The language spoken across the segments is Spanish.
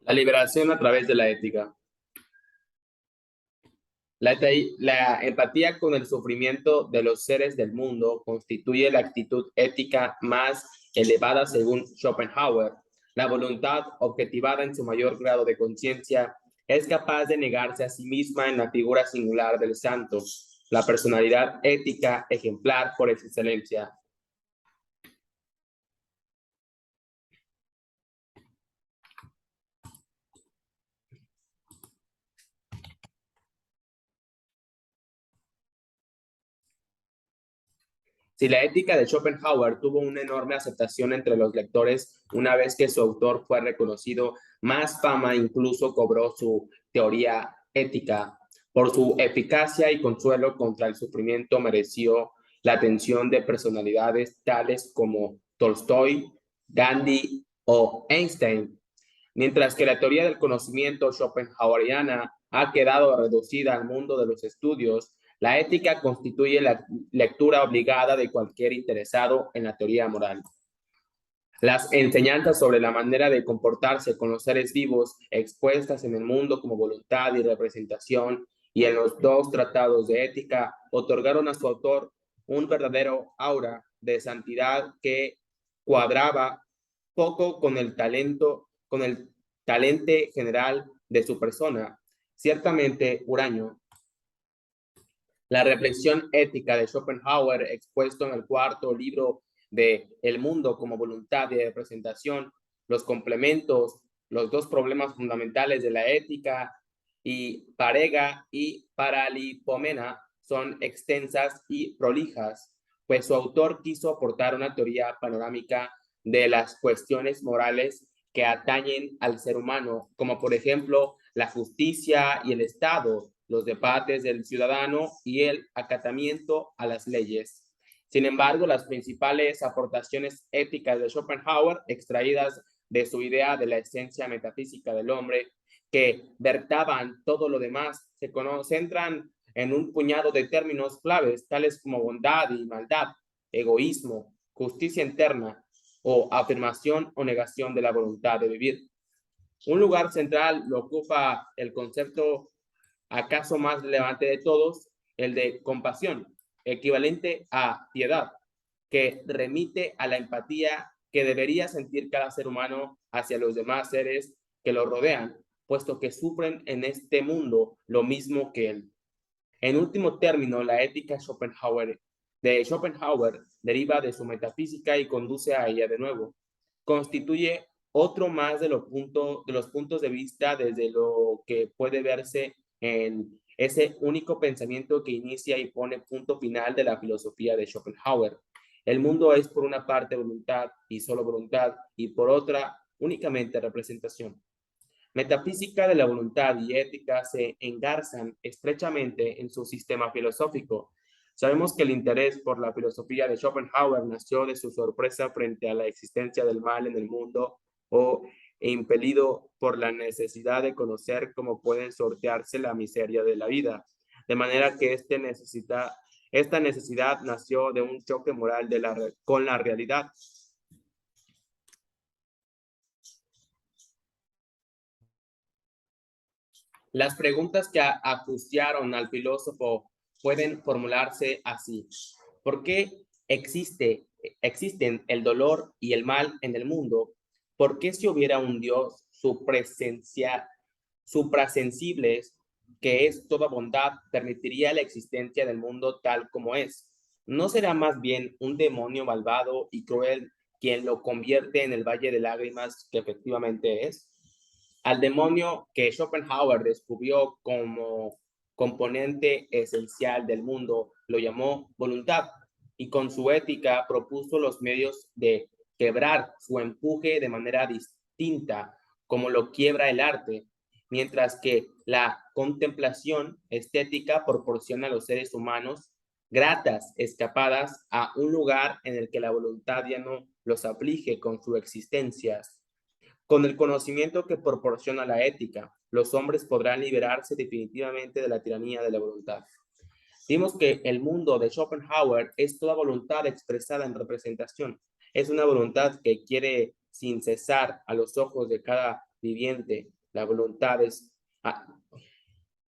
La liberación a través de la ética. La empatía con el sufrimiento de los seres del mundo constituye la actitud ética más elevada según Schopenhauer. La voluntad, objetivada en su mayor grado de conciencia, es capaz de negarse a sí misma en la figura singular del santo, la personalidad ética ejemplar por excelencia. Si la ética de Schopenhauer tuvo una enorme aceptación entre los lectores una vez que su autor fue reconocido, más fama incluso cobró su teoría ética. Por su eficacia y consuelo contra el sufrimiento mereció la atención de personalidades tales como Tolstoy, Gandhi o Einstein, mientras que la teoría del conocimiento schopenhaueriana ha quedado reducida al mundo de los estudios. La ética constituye la lectura obligada de cualquier interesado en la teoría moral. Las enseñanzas sobre la manera de comportarse con los seres vivos expuestas en el mundo como voluntad y representación y en los dos tratados de ética otorgaron a su autor un verdadero aura de santidad que cuadraba poco con el talente general de su persona. Ciertamente, huraño. La reflexión ética de Schopenhauer, expuesto en el cuarto libro de El mundo como voluntad de representación, los complementos, los dos problemas fundamentales de la ética y Parega y Paralipomena son extensas y prolijas, pues su autor quiso aportar una teoría panorámica de las cuestiones morales que atañen al ser humano, como por ejemplo la justicia y el Estado, los debates del ciudadano y el acatamiento a las leyes. Sin embargo, las principales aportaciones éticas de Schopenhauer, extraídas de su idea de la esencia metafísica del hombre, que vertaban todo lo demás, se concentran en un puñado de términos claves, tales como bondad y maldad, egoísmo, justicia interna o afirmación o negación de la voluntad de vivir. Un lugar central lo ocupa el concepto acaso más relevante de todos, el de compasión, equivalente a piedad, que remite a la empatía que debería sentir cada ser humano hacia los demás seres que lo rodean, puesto que sufren en este mundo lo mismo que él. En último término, la ética de Schopenhauer deriva de su metafísica y conduce a ella de nuevo. Constituye otro más de los puntos de vista desde lo que puede verse en ese único pensamiento que inicia y pone punto final de la filosofía de Schopenhauer. El mundo es por una parte voluntad y solo voluntad, y por otra únicamente representación. Metafísica de la voluntad y ética se engarzan estrechamente en su sistema filosófico. Sabemos que el interés por la filosofía de Schopenhauer nació de su sorpresa frente a la existencia del mal en el mundo e impelido por la necesidad de conocer cómo pueden sortearse la miseria de la vida. De manera que esta necesidad nació de un choque moral con la realidad. Las preguntas que acuciaron al filósofo pueden formularse así. ¿Por qué existen el dolor y el mal en el mundo? ¿Por qué si hubiera un Dios suprasensible que es toda bondad, permitiría la existencia del mundo tal como es? ¿No será más bien un demonio malvado y cruel quien lo convierte en el valle de lágrimas que efectivamente es? Al demonio que Schopenhauer descubrió como componente esencial del mundo lo llamó voluntad y con su ética propuso los medios de quebrar su empuje de manera distinta, como lo quiebra el arte, mientras que la contemplación estética proporciona a los seres humanos gratas escapadas a un lugar en el que la voluntad ya no los aflige con su existencia. Con el conocimiento que proporciona la ética, los hombres podrán liberarse definitivamente de la tiranía de la voluntad. Vimos que el mundo de Schopenhauer es toda voluntad expresada en representación. Es una voluntad que quiere sin cesar a los ojos de cada viviente La voluntad es...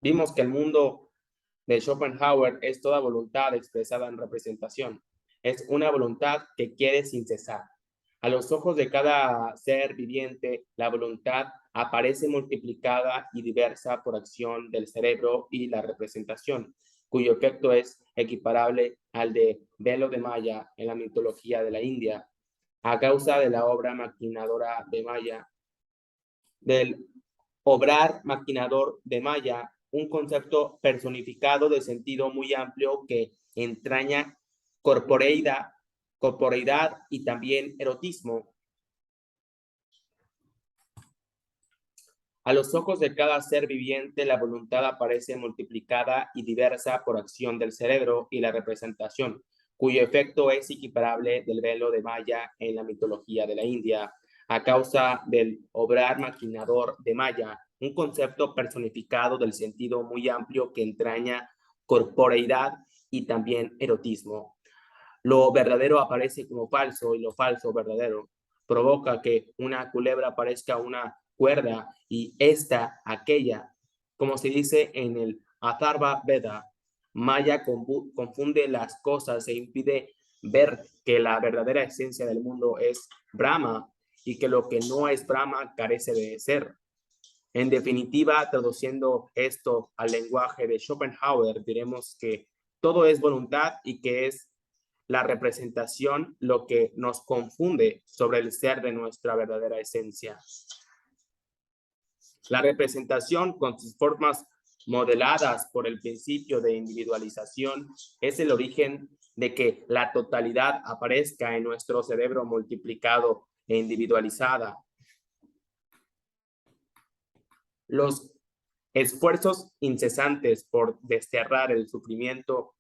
vimos que el mundo de Schopenhauer es toda voluntad expresada en representación. Es una voluntad que quiere sin cesar. A los ojos de cada ser viviente, la voluntad aparece multiplicada y diversa por acción del cerebro y la representación, cuyo efecto es equiparable al de Velo de Maya en la mitología de la India, a causa de la obra maquinadora de Maya, del obrar maquinador de Maya, un concepto personificado de sentido muy amplio que entraña corporeidad y también erotismo. A los ojos de cada ser viviente, la voluntad aparece multiplicada y diversa por acción del cerebro y la representación, cuyo efecto es equiparable del velo de Maya en la mitología de la India, a causa del obrar maquinador de Maya, un concepto personificado del sentido muy amplio que entraña corporeidad y también erotismo. Lo verdadero aparece como falso y lo falso verdadero. Provoca que una culebra parezca una cuerda y esta aquella. Como se dice en el Atharva Veda, Maya confunde las cosas e impide ver que la verdadera esencia del mundo es Brahma y que lo que no es Brahma carece de ser. En definitiva, traduciendo esto al lenguaje de Schopenhauer, diremos que todo es voluntad y que es la representación lo que nos confunde sobre el ser de nuestra verdadera esencia. La representación con sus formas modeladas por el principio de individualización es el origen de que la totalidad aparezca en nuestro cerebro multiplicado e individualizada. Los esfuerzos incesantes por desterrar el sufrimiento,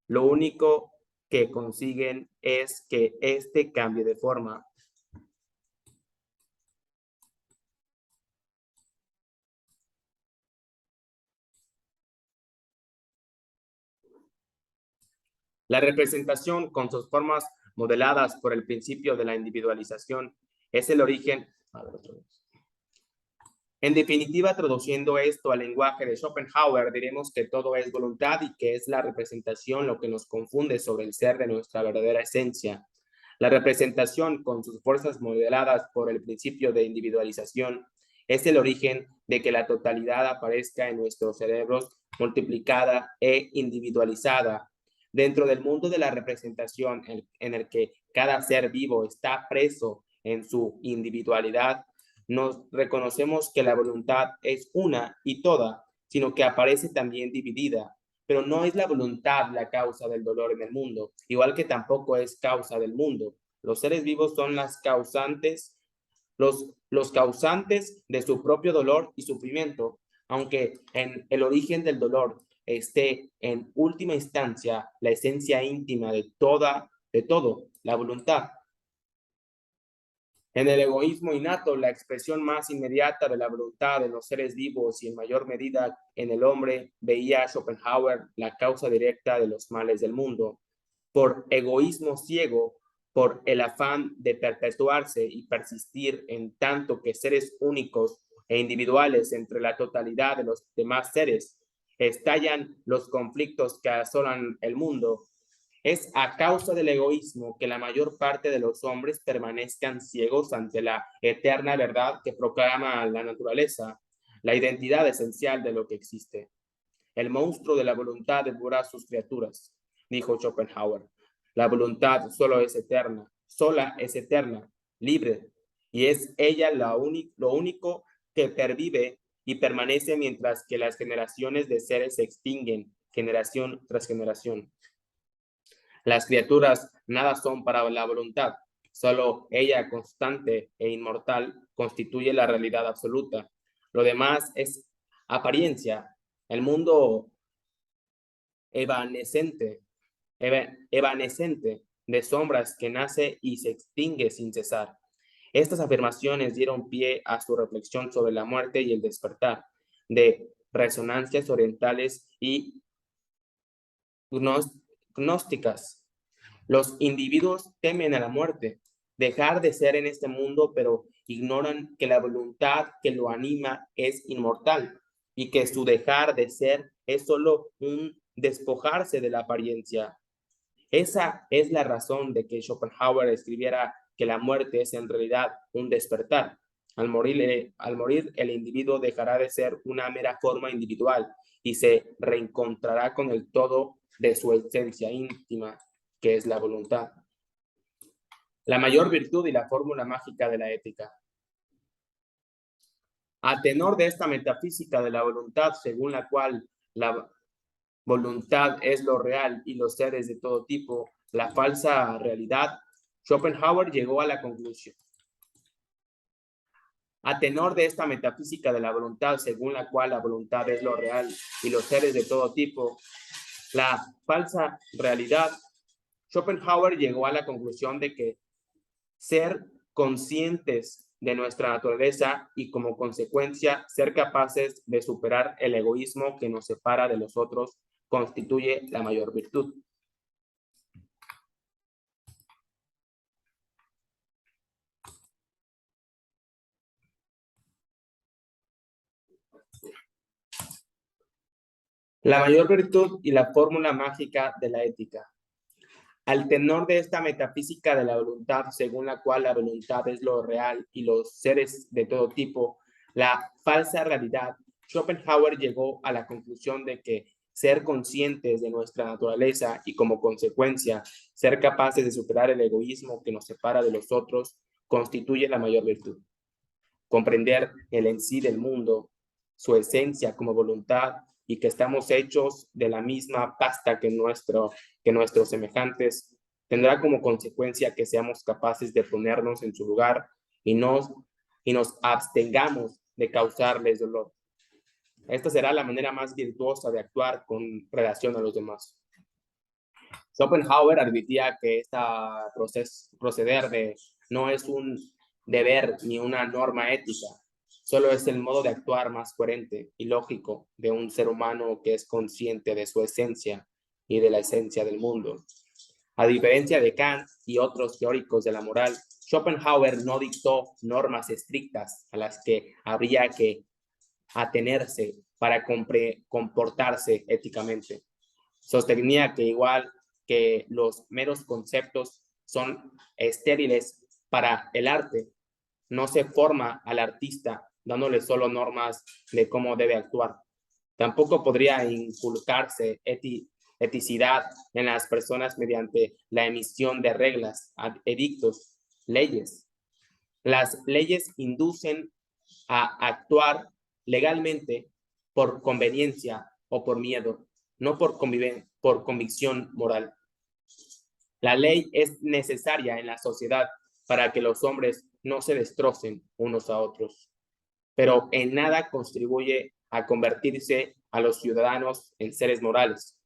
lo único que consiguen es que este cambie de forma. La representación con sus formas modeladas por el principio de la individualización es el origen. En definitiva, traduciendo esto al lenguaje de Schopenhauer, diremos que todo es voluntad y que es la representación lo que nos confunde sobre el ser de nuestra verdadera esencia. La representación, con sus fuerzas modeladas por el principio de individualización, es el origen de que la totalidad aparezca en nuestros cerebros multiplicada e individualizada. Dentro del mundo de la representación en el que cada ser vivo está preso en su individualidad, nos reconocemos que la voluntad es una y toda, sino que aparece también dividida. Pero no es la voluntad la causa del dolor en el mundo, igual que tampoco es causa del mundo. Los seres vivos son los causantes de su propio dolor y sufrimiento, aunque en el origen del dolor esté en última instancia la esencia íntima de todo, la voluntad. En el egoísmo innato, la expresión más inmediata de la voluntad de los seres vivos y en mayor medida en el hombre, veía Schopenhauer la causa directa de los males del mundo. Por egoísmo ciego, por el afán de perpetuarse y persistir en tanto que seres únicos e individuales entre la totalidad de los demás seres, estallan los conflictos que asolan el mundo. Es a causa del egoísmo que la mayor parte de los hombres permanezcan ciegos ante la eterna verdad que proclama la naturaleza, la identidad esencial de lo que existe. El monstruo de la voluntad devora a sus criaturas, dijo Schopenhauer. La voluntad sola es eterna, libre, y es ella lo único que pervive y permanece mientras que las generaciones de seres se extinguen, generación tras generación. Las criaturas nada son para la voluntad, solo ella constante e inmortal constituye la realidad absoluta. Lo demás es apariencia, el mundo evanescente de sombras que nace y se extingue sin cesar. Estas afirmaciones dieron pie a su reflexión sobre la muerte y el despertar, de resonancias orientales y gnósticas. Los individuos temen a la muerte, dejar de ser en este mundo, pero ignoran que la voluntad que lo anima es inmortal y que su dejar de ser es solo un despojarse de la apariencia. Esa es la razón de que Schopenhauer escribiera que la muerte es en realidad un despertar. Al morir, el individuo dejará de ser una mera forma individual y se reencontrará con el todo de su esencia íntima, que es la voluntad. La mayor virtud y la fórmula mágica de la ética. A tenor de esta metafísica de la voluntad, según la cual la voluntad es lo real y los seres de todo tipo, la falsa realidad, Schopenhauer llegó a la conclusión. A tenor de esta metafísica de la voluntad, según la cual la voluntad es lo real y los seres de todo tipo, la falsa realidad, Schopenhauer llegó a la conclusión de que ser conscientes de nuestra naturaleza y como consecuencia ser capaces de superar el egoísmo que nos separa de los otros constituye la mayor virtud. La mayor virtud y la fórmula mágica de la ética. Al tenor de esta metafísica de la voluntad, según la cual la voluntad es lo real y los seres de todo tipo, la falsa realidad, Schopenhauer llegó a la conclusión de que ser conscientes de nuestra naturaleza y como consecuencia ser capaces de superar el egoísmo que nos separa de los otros constituye la mayor virtud. Comprender el en sí del mundo, su esencia como voluntad y que estamos hechos de la misma pasta que nuestros semejantes, tendrá como consecuencia que seamos capaces de ponernos en su lugar y nos abstengamos de causarles dolor. Esta será la manera más virtuosa de actuar con relación a los demás. Schopenhauer admitía que esta proceder no es un deber ni una norma ética, solo es el modo de actuar más coherente y lógico de un ser humano que es consciente de su esencia y de la esencia del mundo. A diferencia de Kant y otros teóricos de la moral, Schopenhauer no dictó normas estrictas a las que habría que atenerse para comportarse éticamente. Sostenía que igual que los meros conceptos son estériles para el arte, no se forma al artista dándole solo normas de cómo debe actuar. Tampoco podría inculcarse eticidad en las personas mediante la emisión de reglas, edictos, leyes. Las leyes inducen a actuar legalmente por conveniencia o por miedo, no por convicción moral. La ley es necesaria en la sociedad para que los hombres no se destrocen unos a otros, pero en nada contribuye a convertirse a los ciudadanos en seres morales.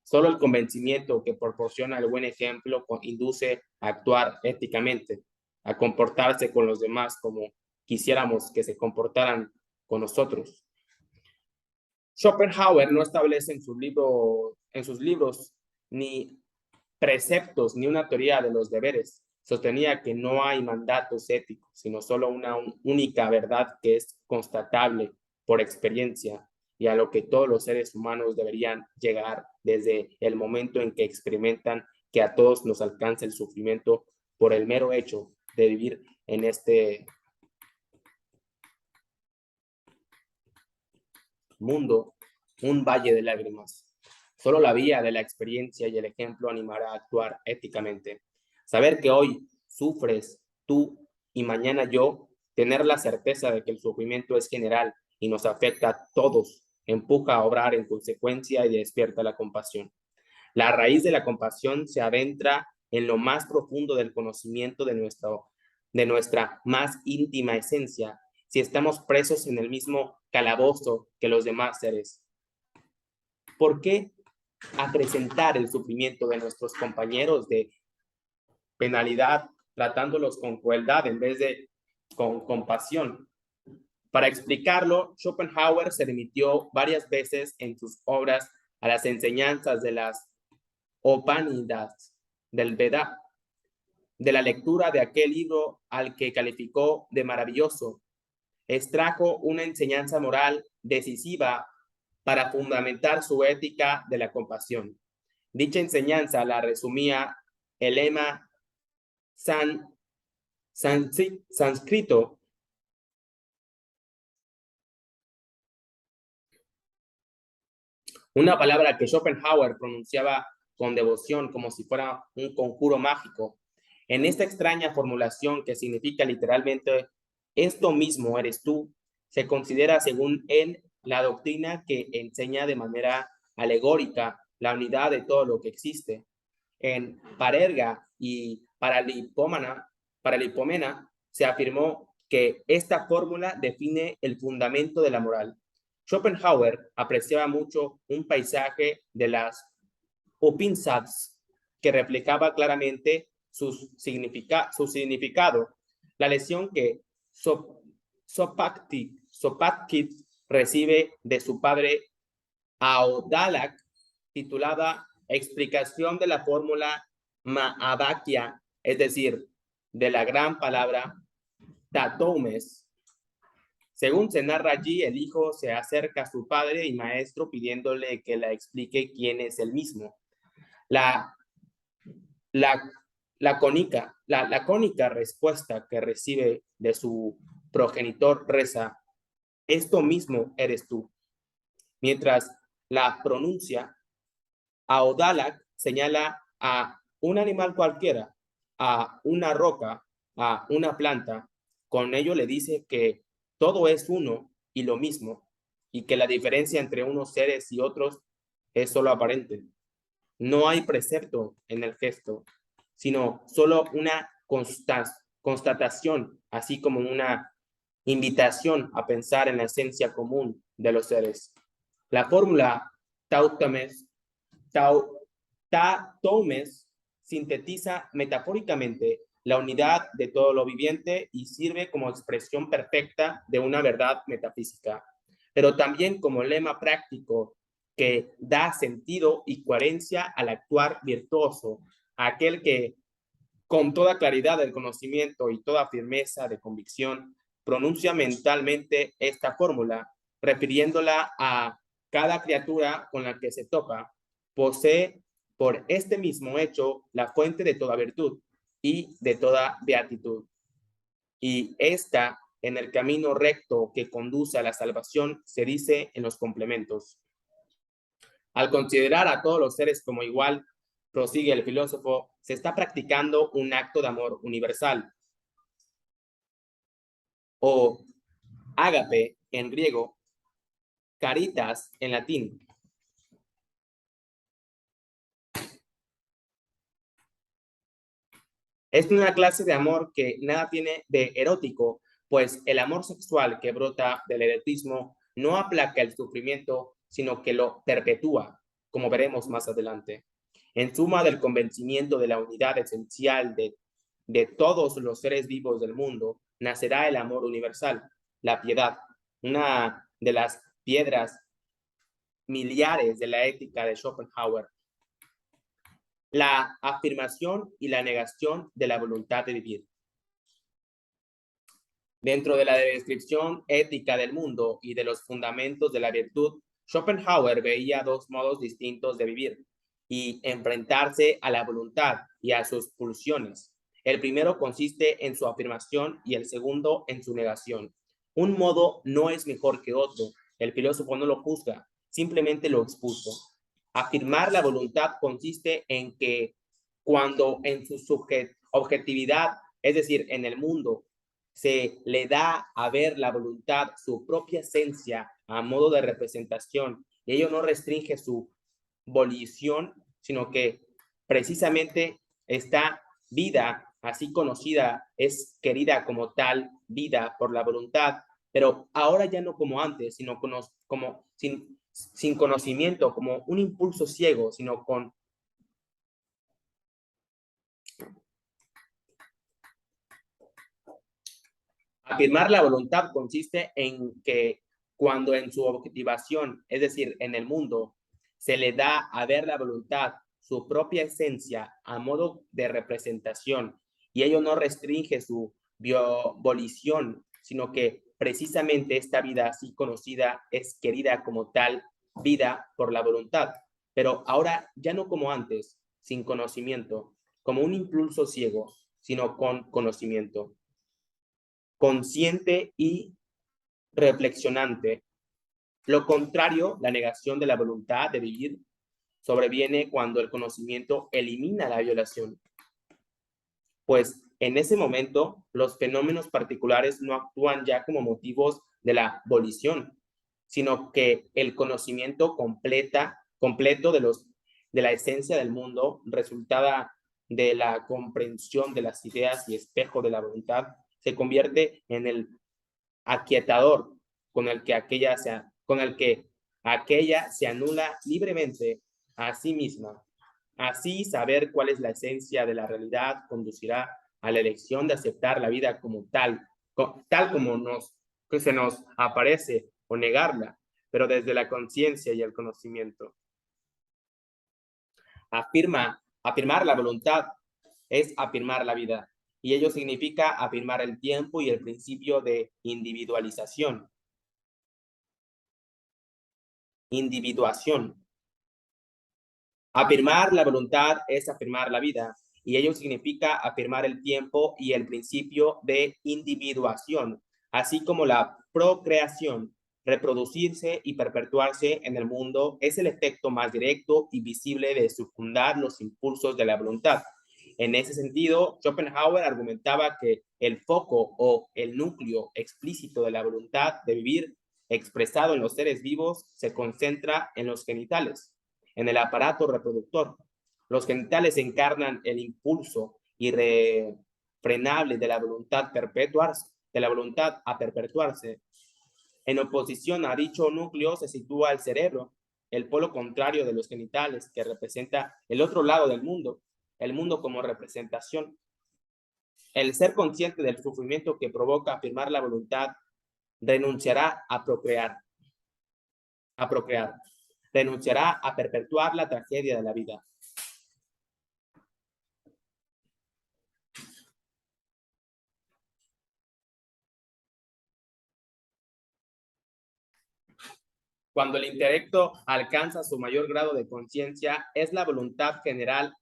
Solo el convencimiento que proporciona el buen ejemplo induce a actuar éticamente, a comportarse con los demás como quisiéramos que se comportaran con nosotros. Schopenhauer no establece en sus libros ni preceptos ni una teoría de los deberes. Sostenía que no hay mandatos éticos, sino solo una única verdad que es constatable por experiencia y a lo que todos los seres humanos deberían llegar desde el momento en que experimentan que a todos nos alcanza el sufrimiento por el mero hecho de vivir en este mundo, un valle de lágrimas. Solo la vía de la experiencia y el ejemplo animará a actuar éticamente. Saber que hoy sufres tú y mañana yo, tener la certeza de que el sufrimiento es general y nos afecta a todos, empuja a obrar en consecuencia y despierta la compasión. La raíz de la compasión se adentra en lo más profundo del conocimiento de nuestra más íntima esencia, si estamos presos en el mismo calabozo que los demás seres. ¿Por qué acrecentar el sufrimiento de nuestros compañeros de penalidad, tratándolos con crueldad en vez de con compasión? Para explicarlo, Schopenhauer se remitió varias veces en sus obras a las enseñanzas de las Upanishads del Veda, de la lectura de aquel libro al que calificó de maravilloso, extrajo una enseñanza moral decisiva para fundamentar su ética de la compasión. Dicha enseñanza la resumía el lema sánscrito una palabra que Schopenhauer pronunciaba con devoción como si fuera un conjuro mágico. En esta extraña formulación que significa literalmente esto mismo eres tú, se considera según él la doctrina que enseña de manera alegórica la unidad de todo lo que existe. En Parerga y Paralipomena se afirmó que esta fórmula define el fundamento de la moral. Schopenhauer apreciaba mucho un paisaje de las Upanishads que reflejaba claramente su significado. La lección que Sopatki recibe de su padre Aodalak, titulada Explicación de la fórmula Mahavakya, es decir, de la gran palabra Tatoumes. Según se narra allí, el hijo se acerca a su padre y maestro pidiéndole que le explique quién es el mismo. La cónica respuesta que recibe de su progenitor reza, esto mismo eres tú. Mientras la pronuncia, Aodalak señala a un animal cualquiera, a una roca, a una planta. Con ello le dice que todo es uno y lo mismo, y que la diferencia entre unos seres y otros es solo aparente. No hay precepto en el gesto, sino solo una constatación, así como una invitación a pensar en la esencia común de los seres. La fórmula Tatoumes sintetiza metafóricamente la unidad de todo lo viviente y sirve como expresión perfecta de una verdad metafísica, pero también como lema práctico que da sentido y coherencia al actuar virtuoso, aquel que con toda claridad del conocimiento y toda firmeza de convicción pronuncia mentalmente esta fórmula, refiriéndola a cada criatura con la que se topa, posee por este mismo hecho la fuente de toda virtud y de toda beatitud. Y esta, en el camino recto que conduce a la salvación, se dice en los complementos. Al considerar a todos los seres como igual, prosigue el filósofo, se está practicando un acto de amor universal, o ágape en griego, caritas en latín. Es una clase de amor que nada tiene de erótico, pues el amor sexual que brota del erotismo no aplaca el sufrimiento, sino que lo perpetúa, como veremos más adelante. En suma del convencimiento de la unidad esencial de todos los seres vivos del mundo, nacerá el amor universal, la piedad, una de las piedras miliares de la ética de Schopenhauer. La afirmación y la negación de la voluntad de vivir. Dentro de la descripción ética del mundo y de los fundamentos de la virtud, Schopenhauer veía dos modos distintos de vivir y enfrentarse a la voluntad y a sus pulsiones. El primero consiste en su afirmación y el segundo en su negación. Un modo no es mejor que otro. El filósofo no lo juzga, simplemente lo expuso. Afirmar la voluntad consiste en que cuando en su objetividad, es decir, en el mundo, se le da a ver la voluntad, su propia esencia a modo de representación, y ello no restringe su volición, sino que precisamente esta vida, así conocida, es querida como tal vida por la voluntad, pero ahora ya no como antes, sino como sin conocimiento, como un impulso ciego, sino con afirmar la voluntad consiste en que cuando en su objetivación, es decir, en el mundo, se le da a ver la voluntad, su propia esencia, a modo de representación, y ello no restringe su volición, sino que precisamente esta vida así conocida es querida como tal vida por la voluntad, pero ahora ya no como antes, sin conocimiento, como un impulso ciego, sino con conocimiento, consciente y reflexionante. Lo contrario, la negación de la voluntad de vivir, sobreviene cuando el conocimiento elimina la violación, pues en ese momento los fenómenos particulares no actúan ya como motivos de la volición, sino que el conocimiento completo de la esencia del mundo, resultada de la comprensión de las ideas y espejo de la voluntad, se convierte en el aquietador con el que aquella se anula libremente a sí misma. Así, saber cuál es la esencia de la realidad conducirá a la elección de aceptar la vida como tal, tal como que se nos aparece, o negarla, pero desde la conciencia y el conocimiento. Afirmar la voluntad es afirmar la vida, y ello significa afirmar el tiempo y el principio de individuación. Afirmar la voluntad es afirmar la vida, y ello significa afirmar el tiempo y el principio de individuación, así como la procreación. Reproducirse y perpetuarse en el mundo es el efecto más directo y visible de secundar los impulsos de la voluntad. En ese sentido, Schopenhauer argumentaba que el foco o el núcleo explícito de la voluntad de vivir, expresado en los seres vivos, se concentra en los genitales, en el aparato reproductor. Los genitales encarnan el impulso irrefrenable de la voluntad a perpetuarse. En oposición a dicho núcleo se sitúa el cerebro, el polo contrario de los genitales, que representa el otro lado del mundo, el mundo como representación. El ser consciente del sufrimiento que provoca afirmar la voluntad renunciará a procrear, renunciará a perpetuar la tragedia de la vida. Cuando el intelecto alcanza su mayor grado de conciencia, es la voluntad general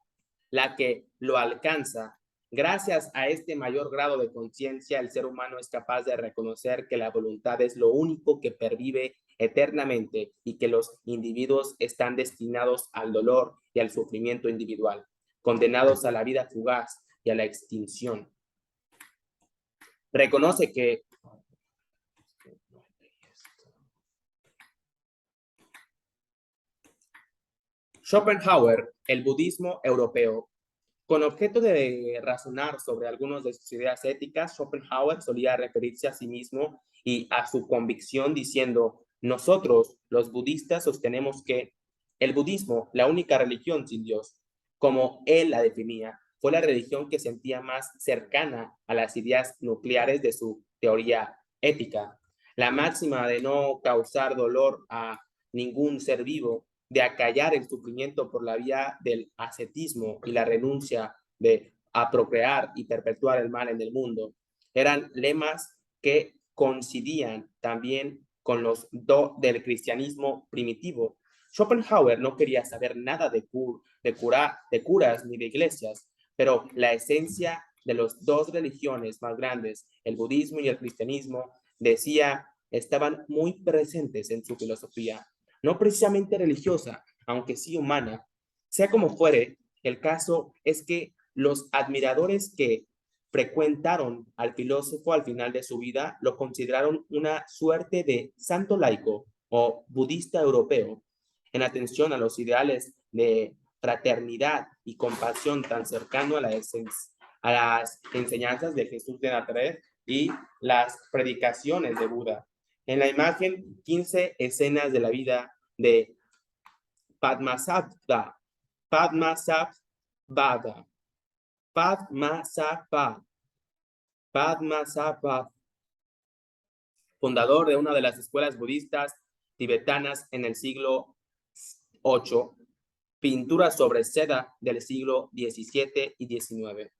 la que lo alcanza. Gracias a este mayor grado de conciencia, el ser humano es capaz de reconocer que la voluntad es lo único que pervive eternamente y que los individuos están destinados al dolor y al sufrimiento individual, condenados a la vida fugaz y a la extinción. Reconoce que Schopenhauer, el budismo europeo. Con objeto de razonar sobre algunas de sus ideas éticas, Schopenhauer solía referirse a sí mismo y a su convicción diciendo: nosotros, los budistas, sostenemos que el budismo, la única religión sin Dios, como él la definía, fue la religión que sentía más cercana a las ideas nucleares de su teoría ética. La máxima de no causar dolor a ningún ser vivo, de acallar el sufrimiento por la vía del ascetismo y la renuncia a procrear y perpetuar el mal en el mundo, eran lemas que coincidían también con los del cristianismo primitivo. Schopenhauer no quería saber nada de curas ni de iglesias, pero la esencia de las dos religiones más grandes, el budismo y el cristianismo, decía, estaban muy presentes en su filosofía, no precisamente religiosa, aunque sí humana. Sea como fuere, el caso es que los admiradores que frecuentaron al filósofo al final de su vida lo consideraron una suerte de santo laico o budista europeo, en atención a los ideales de fraternidad y compasión tan cercano a las enseñanzas de Jesús de Nazaret y las predicaciones de Buda. En la imagen, 15 escenas de la vida de Padmasambhava, fundador de una de las escuelas budistas tibetanas en el siglo VIII, pinturas sobre seda del siglo XVII y XIX.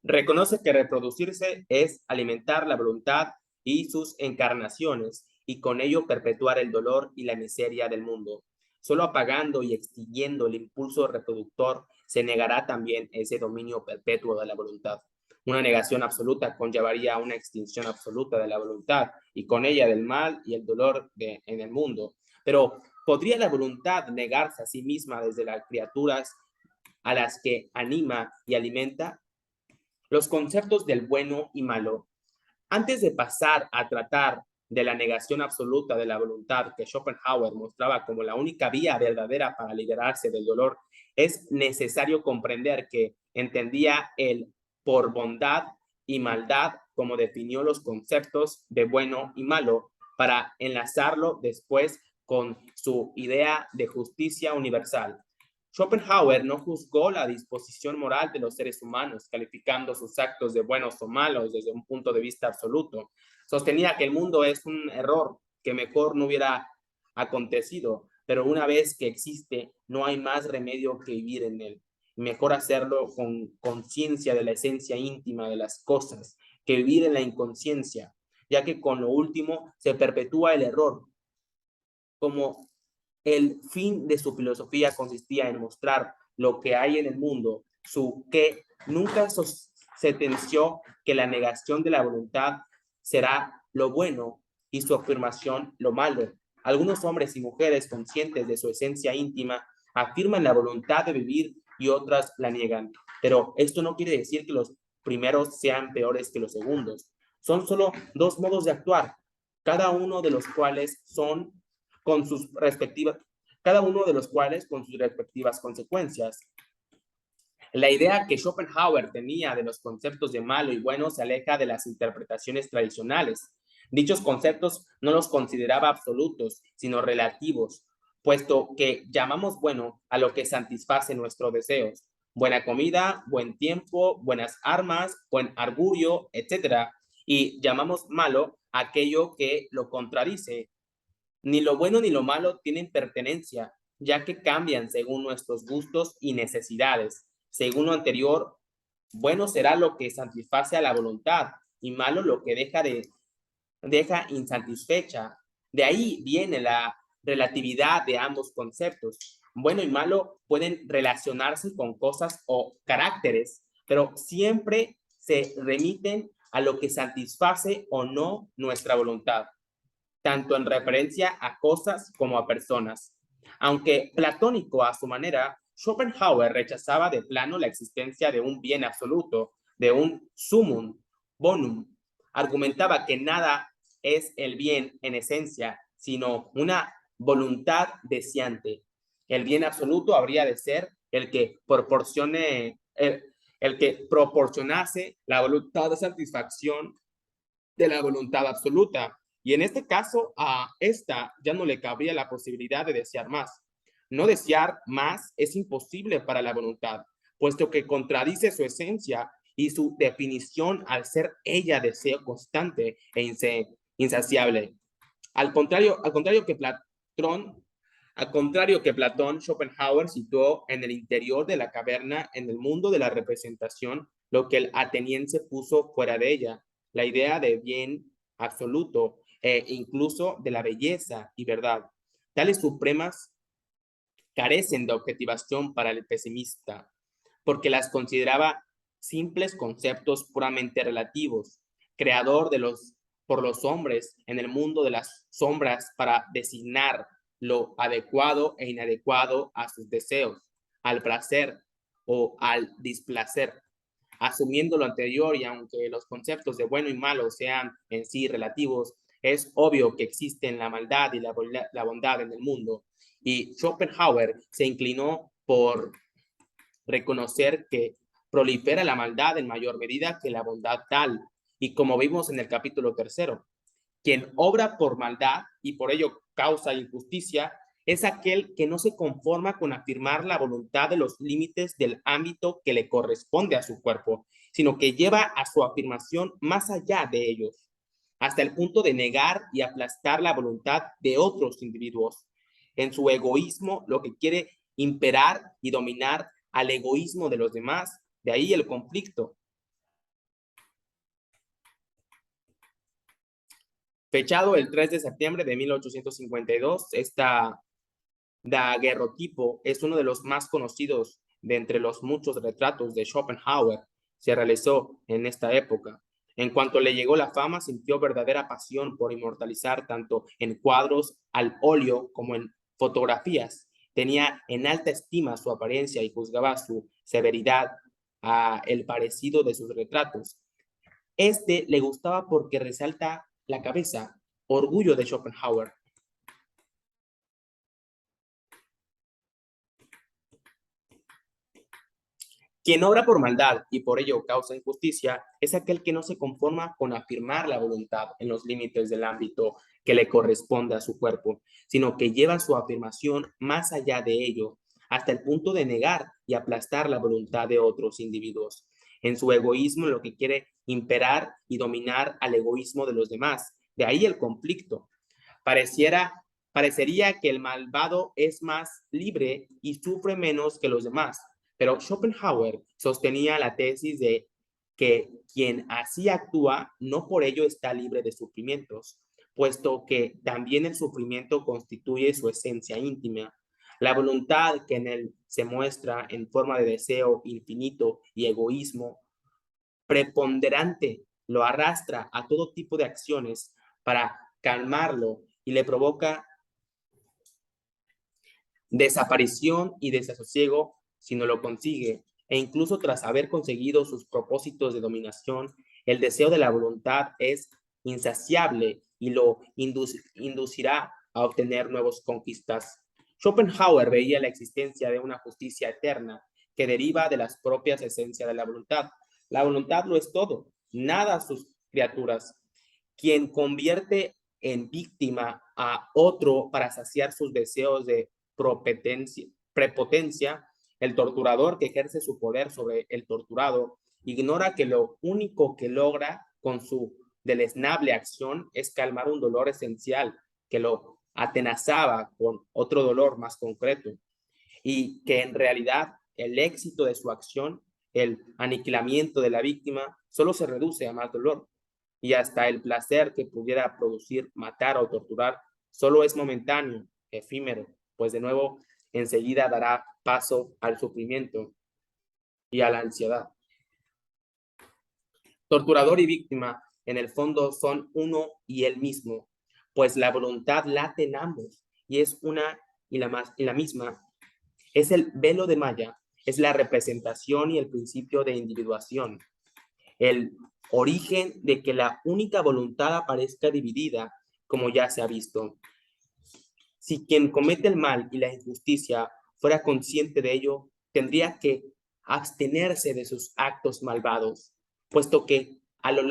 Reconoce que reproducirse es alimentar la voluntad y sus encarnaciones, y con ello perpetuar el dolor y la miseria del mundo. Solo apagando y extinguiendo el impulso reproductor se negará también ese dominio perpetuo de la voluntad. Una negación absoluta conllevaría a una extinción absoluta de la voluntad y con ella del mal y el dolor en el mundo. Pero ¿podría la voluntad negarse a sí misma desde las criaturas a las que anima y alimenta? Los conceptos del bueno y malo. Antes de pasar a tratar de la negación absoluta de la voluntad que Schopenhauer mostraba como la única vía verdadera para liberarse del dolor, es necesario comprender que entendía el por bondad y maldad como definió los conceptos de bueno y malo para enlazarlo después con su idea de justicia universal. Schopenhauer no juzgó la disposición moral de los seres humanos, calificando sus actos de buenos o malos desde un punto de vista absoluto. Sostenía que el mundo es un error que mejor no hubiera acontecido, pero una vez que existe, no hay más remedio que vivir en él. Mejor hacerlo con conciencia de la esencia íntima de las cosas que vivir en la inconsciencia, ya que con lo último se perpetúa el error. Como el fin de su filosofía consistía en mostrar lo que hay en el mundo, su que nunca sentenció que la negación de la voluntad será lo bueno y su afirmación lo malo. Algunos hombres y mujeres conscientes de su esencia íntima afirman la voluntad de vivir y otras la niegan. Pero esto no quiere decir que los primeros sean peores que los segundos. Son solo dos modos de actuar, cada uno de los cuales son con sus respectivas, cada uno de los cuales con sus respectivas consecuencias. La idea que Schopenhauer tenía de los conceptos de malo y bueno se aleja de las interpretaciones tradicionales. Dichos conceptos no los consideraba absolutos, sino relativos, puesto que llamamos bueno a lo que satisface nuestros deseos. Buena comida, buen tiempo, buenas armas, buen augurio, etc. Y llamamos malo aquello que lo contradice. Ni lo bueno ni lo malo tienen pertenencia, ya que cambian según nuestros gustos y necesidades. Según lo anterior, bueno será lo que satisface a la voluntad y malo lo que deja insatisfecha. De ahí viene la relatividad de ambos conceptos. Bueno y malo pueden relacionarse con cosas o caracteres, pero siempre se remiten a lo que satisface o no nuestra voluntad, tanto en referencia a cosas como a personas. Aunque platónico a su manera, Schopenhauer rechazaba de plano la existencia de un bien absoluto, de un summum bonum. Argumentaba que nada es el bien en esencia, sino una voluntad deseante. El bien absoluto habría de ser el que el que proporcionase la voluntad de satisfacción de la voluntad absoluta. Y en este caso, a esta ya no le cabría la posibilidad de desear más. No desear más es imposible para la voluntad, puesto que contradice su esencia y su definición al ser ella deseo constante e insaciable. Al contrario que Platón, Schopenhauer situó en el interior de la caverna, en el mundo de la representación, lo que el ateniense puso fuera de ella, la idea de bien absoluto e incluso de la belleza y verdad. Tales supremas carecen de objetivación para el pesimista, porque las consideraba simples conceptos puramente relativos, creador por los hombres en el mundo de las sombras para designar lo adecuado e inadecuado a sus deseos, al placer o al displacer. Asumiendo lo anterior y aunque los conceptos de bueno y malo sean en sí relativos, es obvio que existen la maldad y la bondad en el mundo. Y Schopenhauer se inclinó por reconocer que prolifera la maldad en mayor medida que la bondad tal. Y como vimos en el capítulo 3, quien obra por maldad y por ello causa injusticia es aquel que no se conforma con afirmar la voluntad de los límites del ámbito que le corresponde a su cuerpo, sino que lleva a su afirmación más allá de ellos, hasta el punto de negar y aplastar la voluntad de otros individuos. En su egoísmo, lo que quiere imperar y dominar al egoísmo de los demás, de ahí el conflicto. Fechado el 3 de septiembre de 1852, esta daguerrotipo es uno de los más conocidos de entre los muchos retratos de Schopenhauer. Se realizó en esta época. En cuanto le llegó la fama, sintió verdadera pasión por inmortalizar tanto en cuadros al óleo como en fotografías. Tenía en alta estima su apariencia y juzgaba su severidad a el parecido de sus retratos. Este le gustaba porque resalta la cabeza, orgullo de Schopenhauer. Quien obra por maldad y por ello causa injusticia es aquel que no se conforma con afirmar la voluntad en los límites del ámbito que le corresponde a su cuerpo, sino que lleva su afirmación más allá de ello, hasta el punto de negar y aplastar la voluntad de otros individuos. En su egoísmo lo que quiere imperar y dominar al egoísmo de los demás. De ahí el conflicto. Parecería que el malvado es más libre y sufre menos que los demás, pero Schopenhauer sostenía la tesis de que quien así actúa no por ello está libre de sufrimientos, puesto que también el sufrimiento constituye su esencia íntima. La voluntad que en él se muestra en forma de deseo infinito y egoísmo preponderante lo arrastra a todo tipo de acciones para calmarlo y le provoca desaparición y desasosiego si no lo consigue, e incluso tras haber conseguido sus propósitos de dominación, el deseo de la voluntad es insaciable y lo inducirá a obtener nuevas conquistas. Schopenhauer veía la existencia de una justicia eterna que deriva de las propias esencias de la voluntad. La voluntad lo es todo, nada a sus criaturas. Quien convierte en víctima a otro para saciar sus deseos de prepotencia, el torturador que ejerce su poder sobre el torturado, ignora que lo único que logra con su deleznable acción es calmar un dolor esencial que lo atenazaba con otro dolor más concreto y que en realidad el éxito de su acción, el aniquilamiento de la víctima, solo se reduce a más dolor y hasta el placer que pudiera producir matar o torturar solo es momentáneo, efímero, pues de nuevo enseguida dará paso al sufrimiento y a la ansiedad. Torturador y víctima en el fondo son uno y el mismo, pues la voluntad late en ambos y es una y la misma. Es el velo de Maya, es la representación y el principio de individuación, el origen de que la única voluntad aparezca dividida, como ya se ha visto. Si quien comete el mal y la injusticia fuera consciente de ello, tendría que abstenerse de sus actos malvados, puesto que a la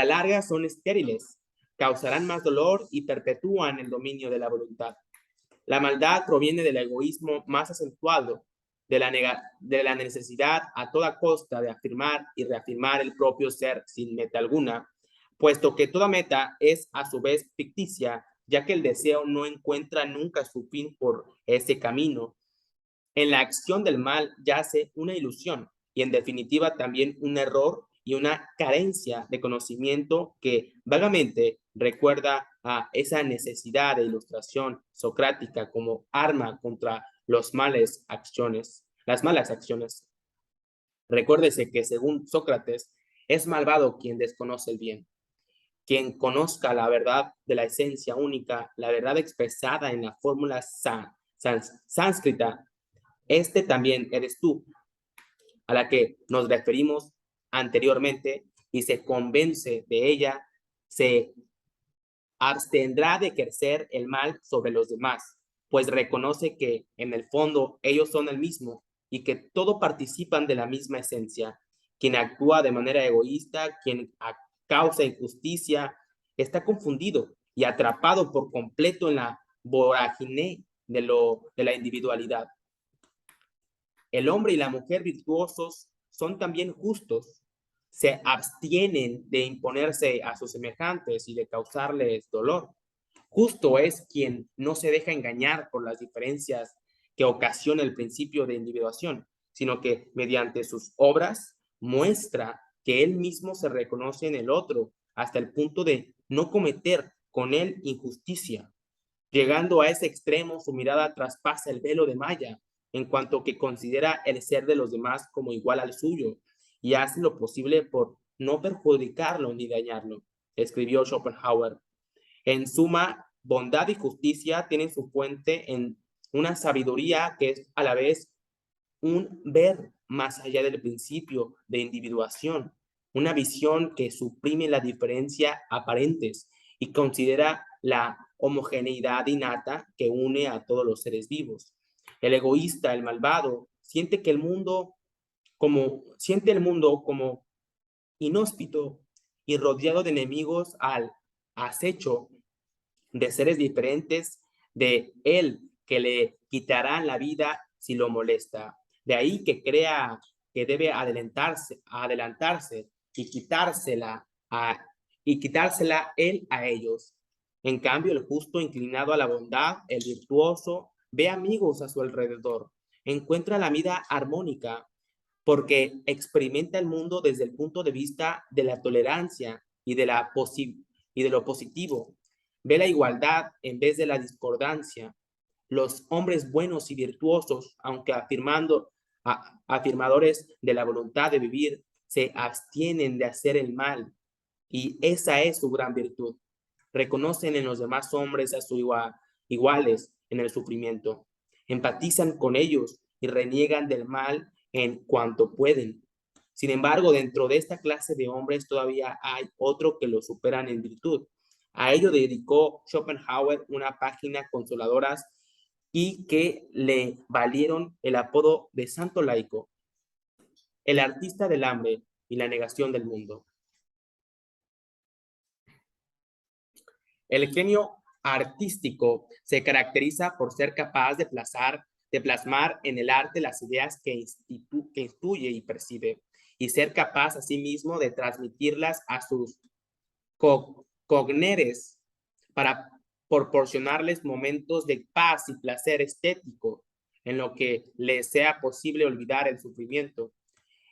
larga son estériles, causarán más dolor y perpetúan el dominio de la voluntad. La maldad proviene del egoísmo más acentuado, de la necesidad a toda costa de afirmar y reafirmar el propio ser sin meta alguna, puesto que toda meta es a su vez ficticia, ya que el deseo no encuentra nunca su fin por ese camino. En la acción del mal yace una ilusión y en definitiva también un error y una carencia de conocimiento que vagamente recuerda a esa necesidad de ilustración socrática como arma contra las malas acciones. Recuérdese que según Sócrates, es malvado quien desconoce el bien. Quien conozca la verdad de la esencia única, la verdad expresada en la fórmula sánscrita, este también eres tú, a la que nos referimos anteriormente, y se convence de ella, se abstendrá de ejercer el mal sobre los demás, pues reconoce que en el fondo ellos son el mismo y que todo participan de la misma esencia. Quien actúa de manera egoísta, quien causa injusticia, está confundido y atrapado por completo en la vorágine de la individualidad. El hombre y la mujer virtuosos son también justos, se abstienen de imponerse a sus semejantes y de causarles dolor. Justo es quien no se deja engañar por las diferencias que ocasiona el principio de individuación, sino que mediante sus obras muestra que él mismo se reconoce en el otro, hasta el punto de no cometer con él injusticia. Llegando a ese extremo, su mirada traspasa el velo de malla, en cuanto que considera el ser de los demás como igual al suyo, y hace lo posible por no perjudicarlo ni dañarlo, escribió Schopenhauer. En suma, bondad y justicia tienen su fuente en una sabiduría que es a la vez un ver más allá del principio de individuación, una visión que suprime la diferencia aparentes y considera la homogeneidad innata que une a todos los seres vivos. El egoísta, el malvado, siente el mundo como inhóspito y rodeado de enemigos al acecho de seres diferentes de él que le quitarán la vida si lo molesta. De ahí que crea que debe adelantarse y quitársela él a ellos. En cambio, el justo inclinado a la bondad, el virtuoso, ve amigos a su alrededor, encuentra la vida armónica, porque experimenta el mundo desde el punto de vista de la tolerancia y de lo positivo. Ve la igualdad en vez de la discordancia. Los hombres buenos y virtuosos, aunque afirmadores de la voluntad de vivir, se abstienen de hacer el mal, y esa es su gran virtud. Reconocen en los demás hombres a sus iguales en el sufrimiento, empatizan con ellos y reniegan del mal en cuanto pueden. Sin embargo, dentro de esta clase de hombres todavía hay otro que lo superan en virtud. A ello dedicó Schopenhauer una página consoladoras y que le valieron el apodo de santo laico, el artista del hambre y la negación del mundo. El genio artístico se caracteriza por ser capaz de plasmar en el arte las ideas que intuye y percibe, y ser capaz asimismo de transmitirlas a sus cogneres para proporcionarles momentos de paz y placer estético, en lo que les sea posible olvidar el sufrimiento.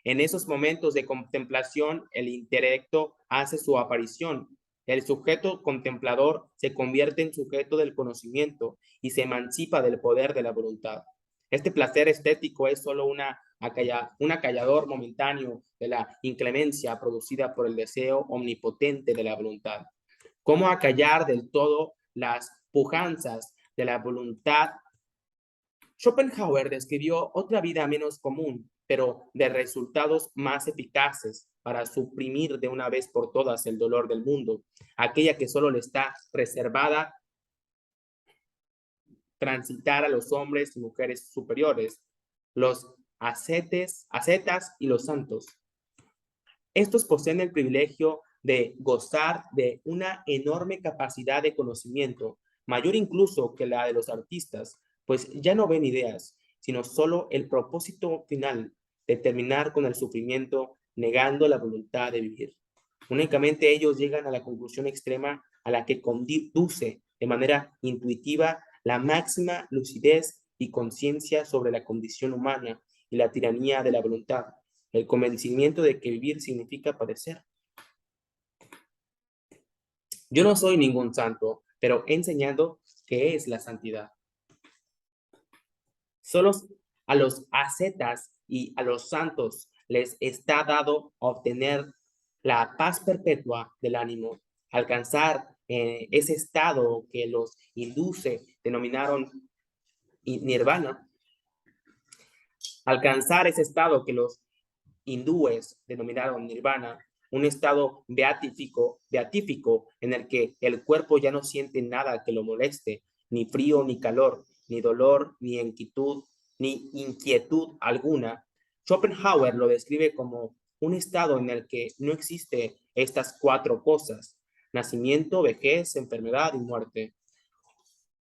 En esos momentos de contemplación, el intelecto hace su aparición. El sujeto contemplador se convierte en sujeto del conocimiento y se emancipa del poder de la voluntad. Este placer estético es solo un acallador momentáneo de la inclemencia producida por el deseo omnipotente de la voluntad. ¿Cómo acallar del todo las pujanzas de la voluntad? Schopenhauer describió otra vida menos común, pero de resultados más eficaces para suprimir de una vez por todas el dolor del mundo, aquella que solo le está reservada transitar a los hombres y mujeres superiores, los ascetas y los santos. Estos poseen el privilegio de gozar de una enorme capacidad de conocimiento, mayor incluso que la de los artistas, pues ya no ven ideas, sino solo el propósito final de terminar con el sufrimiento, negando la voluntad de vivir. Únicamente ellos llegan a la conclusión extrema a la que conduce de manera intuitiva la máxima lucidez y conciencia sobre la condición humana y la tiranía de la voluntad, el convencimiento de que vivir significa padecer. Yo no soy ningún santo, pero he enseñado qué es la santidad. Solo a los ascetas y a los santos les está dado obtener la paz perpetua del ánimo, alcanzar ese estado que los hindúes denominaron nirvana, alcanzar ese estado que los hindúes denominaron nirvana, un estado beatífico en el que el cuerpo ya no siente nada que lo moleste, ni frío ni calor, ni dolor, ni inquietud alguna. Schopenhauer lo describe como un estado en el que no existe estas cuatro cosas: nacimiento, vejez, enfermedad y muerte.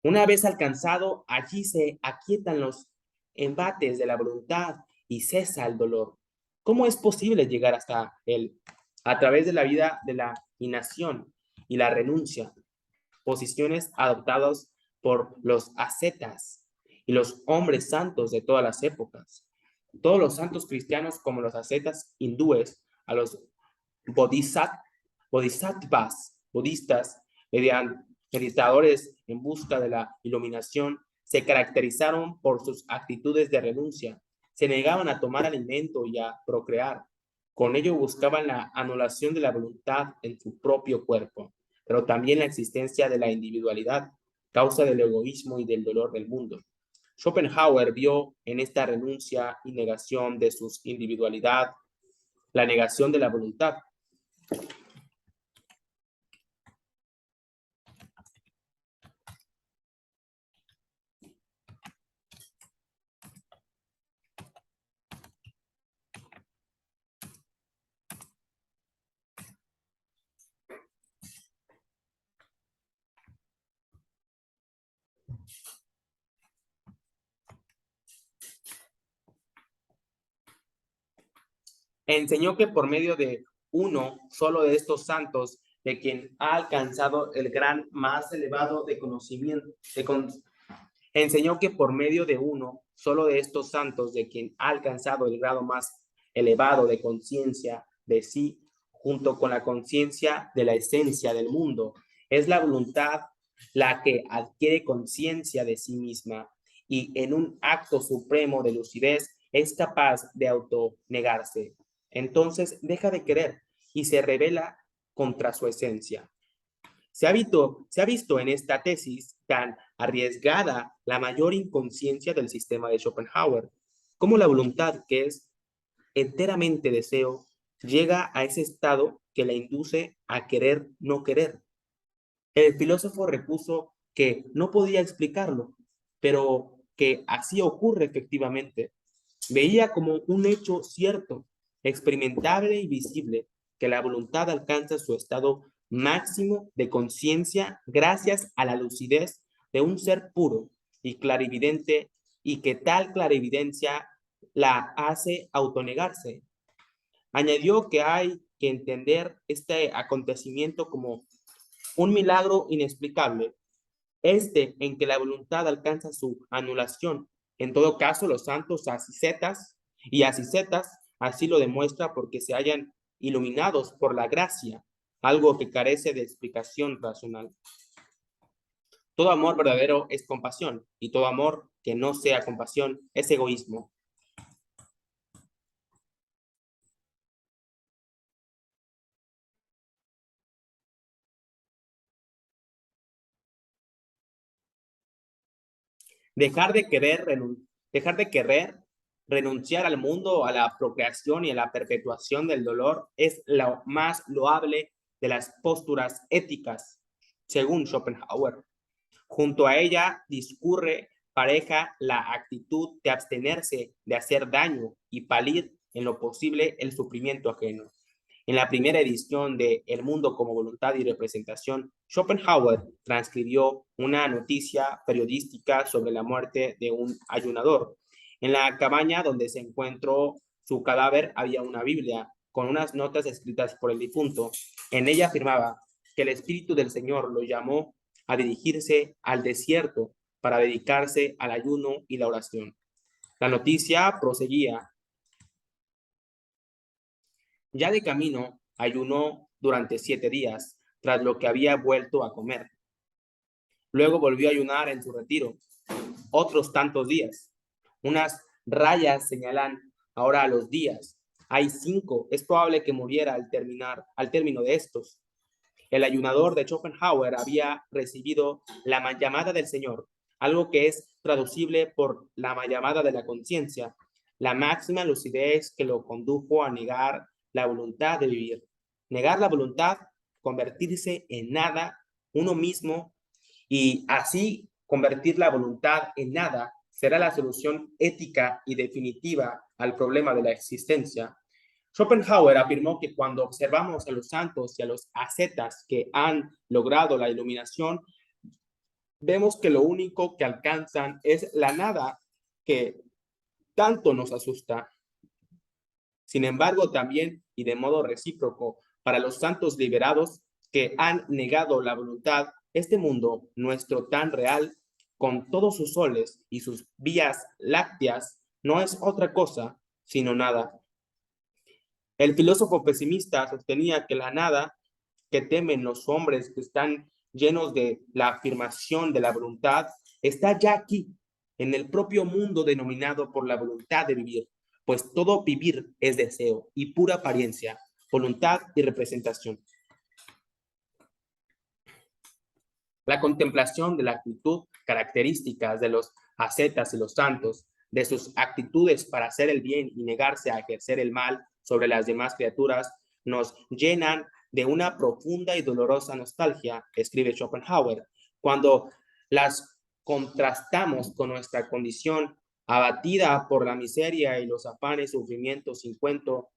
Una vez alcanzado, allí se aquietan los embates de la voluntad y cesa el dolor. ¿Cómo es posible llegar hasta él? A través de la vida de la inacción y la renuncia, posiciones adoptadas por los ascetas y los hombres santos de todas las épocas. Todos los santos cristianos, como los ascetas hindúes, a los bodhisattvas, budistas, meditadores en busca de la iluminación, se caracterizaron por sus actitudes de renuncia. Se negaban a tomar alimento y a procrear. Con ello buscaban la anulación de la voluntad en su propio cuerpo, pero también la existencia de la individualidad, causa del egoísmo y del dolor del mundo. Schopenhauer vio en esta renuncia y negación de su individualidad la negación de la voluntad. Enseñó que por medio de uno solo de estos santos, de quien ha alcanzado el gran más elevado de conocimiento, enseñó que por medio de uno solo de estos santos, de quien ha alcanzado el grado más elevado de conciencia de sí, junto con la conciencia de la esencia del mundo, es la voluntad la que adquiere conciencia de sí misma y en un acto supremo de lucidez es capaz de autonegarse. Entonces deja de querer y se revela contra su esencia. Se ha visto en esta tesis tan arriesgada la mayor inconsciencia del sistema de Schopenhauer, como la voluntad, que es enteramente deseo, llega a ese estado que la induce a querer no querer. El filósofo repuso que no podía explicarlo, pero que así ocurre efectivamente. Veía como un hecho cierto, experimentable y visible, que la voluntad alcanza su estado máximo de conciencia gracias a la lucidez de un ser puro y clarividente, y que tal clarividencia la hace autonegarse. Añadió que hay que entender este acontecimiento como un milagro inexplicable, en que la voluntad alcanza su anulación. En todo caso, los santos ascetas y ascetas así lo demuestra porque se hallan iluminados por la gracia, algo que carece de explicación racional. Todo amor verdadero es compasión, y todo amor que no sea compasión es egoísmo. Dejar de querer, renunciar al mundo, a la procreación y a la perpetuación del dolor es lo más loable de las posturas éticas, según Schopenhauer. Junto a ella discurre pareja la actitud de abstenerse de hacer daño y palir en lo posible el sufrimiento ajeno. En la primera edición de El mundo como voluntad y representación, Schopenhauer transcribió una noticia periodística sobre la muerte de un ayunador. En la cabaña donde se encontró su cadáver había una Biblia con unas notas escritas por el difunto. En ella afirmaba que el Espíritu del Señor lo llamó a dirigirse al desierto para dedicarse al ayuno y la oración. La noticia proseguía: ya de camino, ayunó durante 7 días, tras lo que había vuelto a comer. Luego volvió a ayunar en su retiro, otros tantos días. Unas rayas señalan ahora a los días. Hay 5. Es probable que muriera al término de estos. El ayunador de Schopenhauer había recibido la llamada del Señor, algo que es traducible por la llamada de la conciencia, la máxima lucidez que lo condujo a negar la voluntad de vivir. Negar la voluntad, convertirse en nada, uno mismo, y así convertir la voluntad en nada será la solución ética y definitiva al problema de la existencia. Schopenhauer afirmó que cuando observamos a los santos y a los ascetas que han logrado la iluminación, vemos que lo único que alcanzan es la nada que tanto nos asusta. Sin embargo, también, y de modo recíproco, para los santos liberados que han negado la voluntad, este mundo nuestro tan real, con todos sus soles y sus vías lácteas, no es otra cosa sino nada. El filósofo pesimista sostenía que la nada que temen los hombres que están llenos de la afirmación de la voluntad, está ya aquí, en el propio mundo denominado por la voluntad de vivir, pues todo vivir es deseo y pura apariencia, voluntad y representación. La contemplación de la actitud, características de los ascetas y los santos, de sus actitudes para hacer el bien y negarse a ejercer el mal sobre las demás criaturas, nos llenan de una profunda y dolorosa nostalgia, escribe Schopenhauer, cuando las contrastamos con nuestra condición abatida por la miseria y los afanes y sufrimientos sin cuento.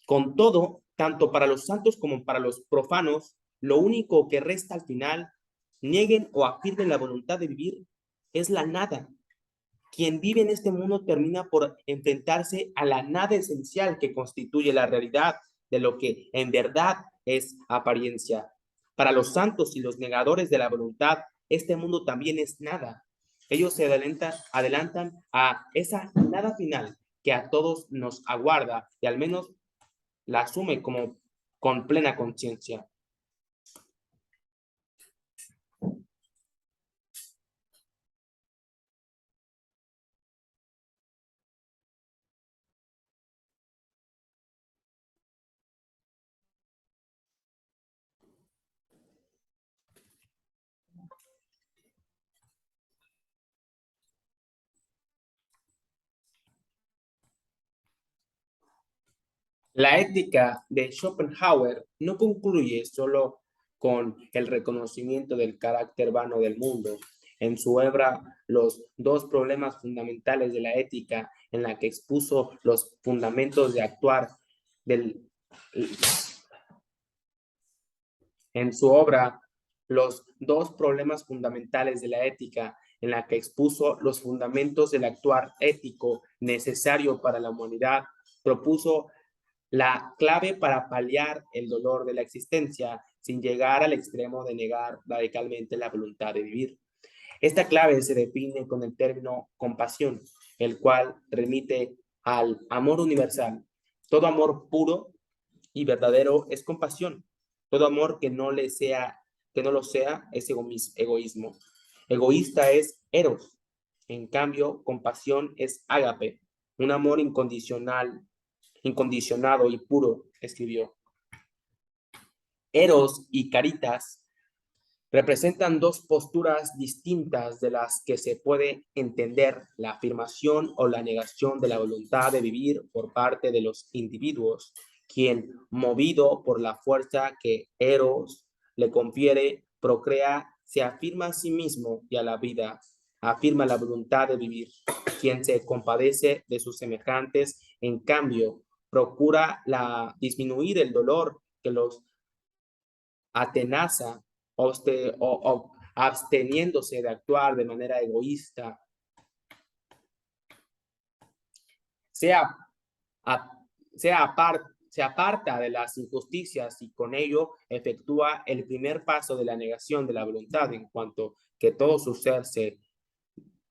Con todo, tanto para los santos como para los profanos, lo único que resta al final, nieguen o afirmen la voluntad de vivir, es la nada. Quien vive en este mundo termina por enfrentarse a la nada esencial que constituye la realidad de lo que en verdad es apariencia. Para los santos y los negadores de la voluntad, este mundo también es nada. Ellos se adelantan a esa nada final que a todos nos aguarda y al menos la asume como con plena conciencia. La ética de Schopenhauer no concluye solo con el reconocimiento del carácter vano del mundo. En su obra, los dos problemas fundamentales de la ética, en la que expuso los fundamentos de actuar del, en su obra, los dos problemas fundamentales de la ética, en la que expuso los fundamentos del actuar ético necesario para la humanidad, propuso la clave para paliar el dolor de la existencia sin llegar al extremo de negar radicalmente la voluntad de vivir. Esta clave se define con el término compasión, el cual remite al amor universal. Todo amor puro y verdadero es compasión. Todo amor que no lo sea, es egoísmo. Egoísta es eros. En cambio, compasión es ágape, un amor incondicional, incondicionado y puro, escribió. Eros y Caritas representan dos posturas distintas de las que se puede entender la afirmación o la negación de la voluntad de vivir por parte de los individuos, quien, movido por la fuerza que Eros le confiere, procrea, se afirma a sí mismo y a la vida, afirma la voluntad de vivir. Quien se compadece de sus semejantes, en cambio, procura disminuir el dolor que los atenaza o absteniéndose de actuar de manera egoísta, sea, a, se aparta de las injusticias y con ello efectúa el primer paso de la negación de la voluntad, en cuanto que todo su ser se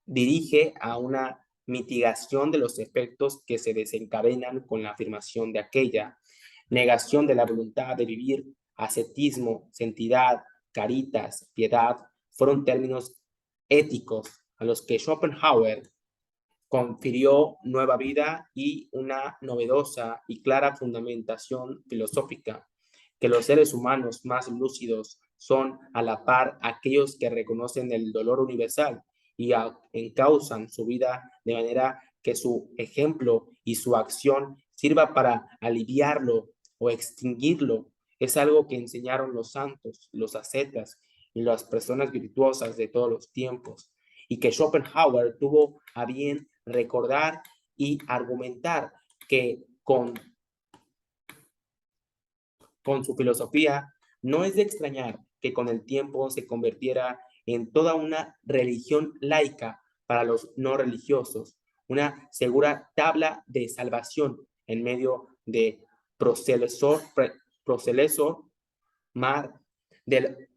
dirige a una mitigación de los efectos que se desencadenan con la afirmación de aquella. Negación de la voluntad de vivir, ascetismo, santidad, caritas, piedad, fueron términos éticos a los que Schopenhauer confirió nueva vida y una novedosa y clara fundamentación filosófica, que los seres humanos más lúcidos son a la par aquellos que reconocen el dolor universal y encausan su vida de manera que su ejemplo y su acción sirva para aliviarlo o extinguirlo. Es algo que enseñaron los santos, los ascetas y las personas virtuosas de todos los tiempos, y que Schopenhauer tuvo a bien recordar y argumentar que con su filosofía no es de extrañar que con el tiempo se convirtiera en toda una religión laica para los no religiosos, una segura tabla de salvación en medio de proceloso mar del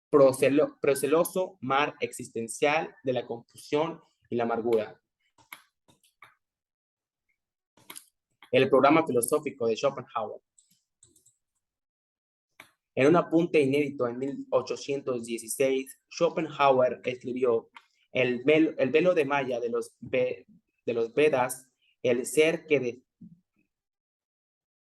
proceloso mar existencial de la confusión y la amargura. El programa filosófico de Schopenhauer. En un apunte inédito en 1816, Schopenhauer escribió: el velo de Maya de los Vedas, el ser que de,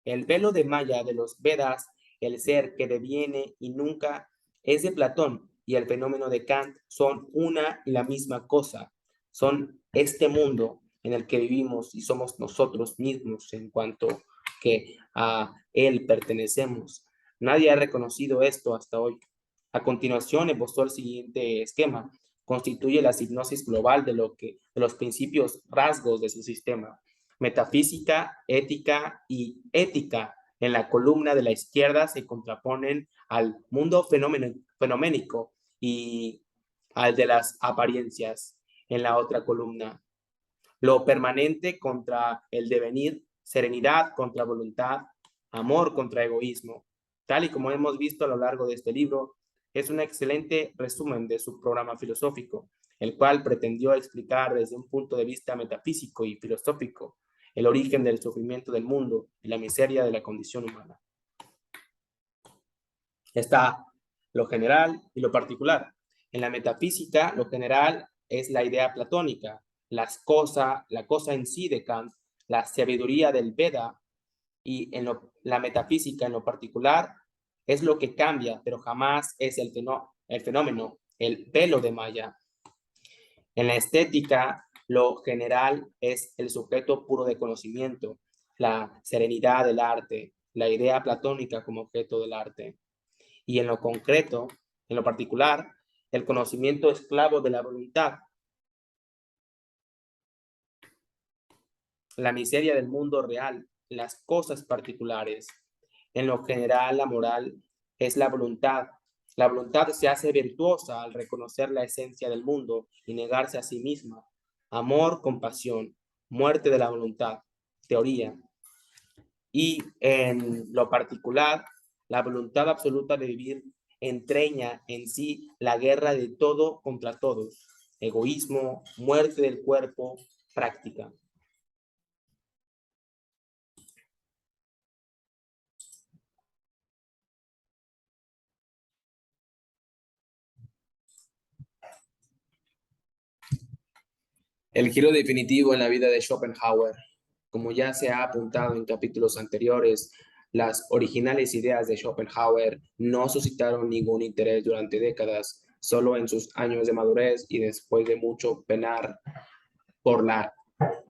el velo de Maya de los Vedas, el ser que deviene y nunca es de Platón, y el fenómeno de Kant son una y la misma cosa. Son este mundo en el que vivimos y somos nosotros mismos en cuanto que a él pertenecemos. Nadie ha reconocido esto hasta hoy. A continuación, esbozó el siguiente esquema. Constituye la hipnosis global de los principios rasgos de su sistema: metafísica, ética y ética. En la columna de la izquierda se contraponen al mundo fenoménico y al de las apariencias. En la otra columna, lo permanente contra el devenir, serenidad contra voluntad, amor contra egoísmo. Tal y como hemos visto a lo largo de este libro, es un excelente resumen de su programa filosófico, el cual pretendió explicar desde un punto de vista metafísico y filosófico el origen del sufrimiento del mundo y la miseria de la condición humana. Está lo general y lo particular. En la metafísica, lo general es la idea platónica, la cosa en sí de Kant, la sabiduría del Veda, y la metafísica en lo particular es lo que cambia, pero jamás es el fenómeno, el velo de Maya. En la estética, lo general es el sujeto puro de conocimiento, la serenidad del arte, la idea platónica como objeto del arte. Y en lo concreto, en lo particular, el conocimiento esclavo de la voluntad, la miseria del mundo real, las cosas particulares. En lo general, la moral es la voluntad. La voluntad se hace virtuosa al reconocer la esencia del mundo y negarse a sí misma. Amor, compasión, muerte de la voluntad, teoría. Y en lo particular, la voluntad absoluta de vivir entraña en sí la guerra de todo contra todos, egoísmo, muerte del cuerpo, práctica. El giro definitivo en la vida de Schopenhauer. Como ya se ha apuntado en capítulos anteriores, las originales ideas de Schopenhauer no suscitaron ningún interés durante décadas, solo en sus años de madurez y después de mucho penar por la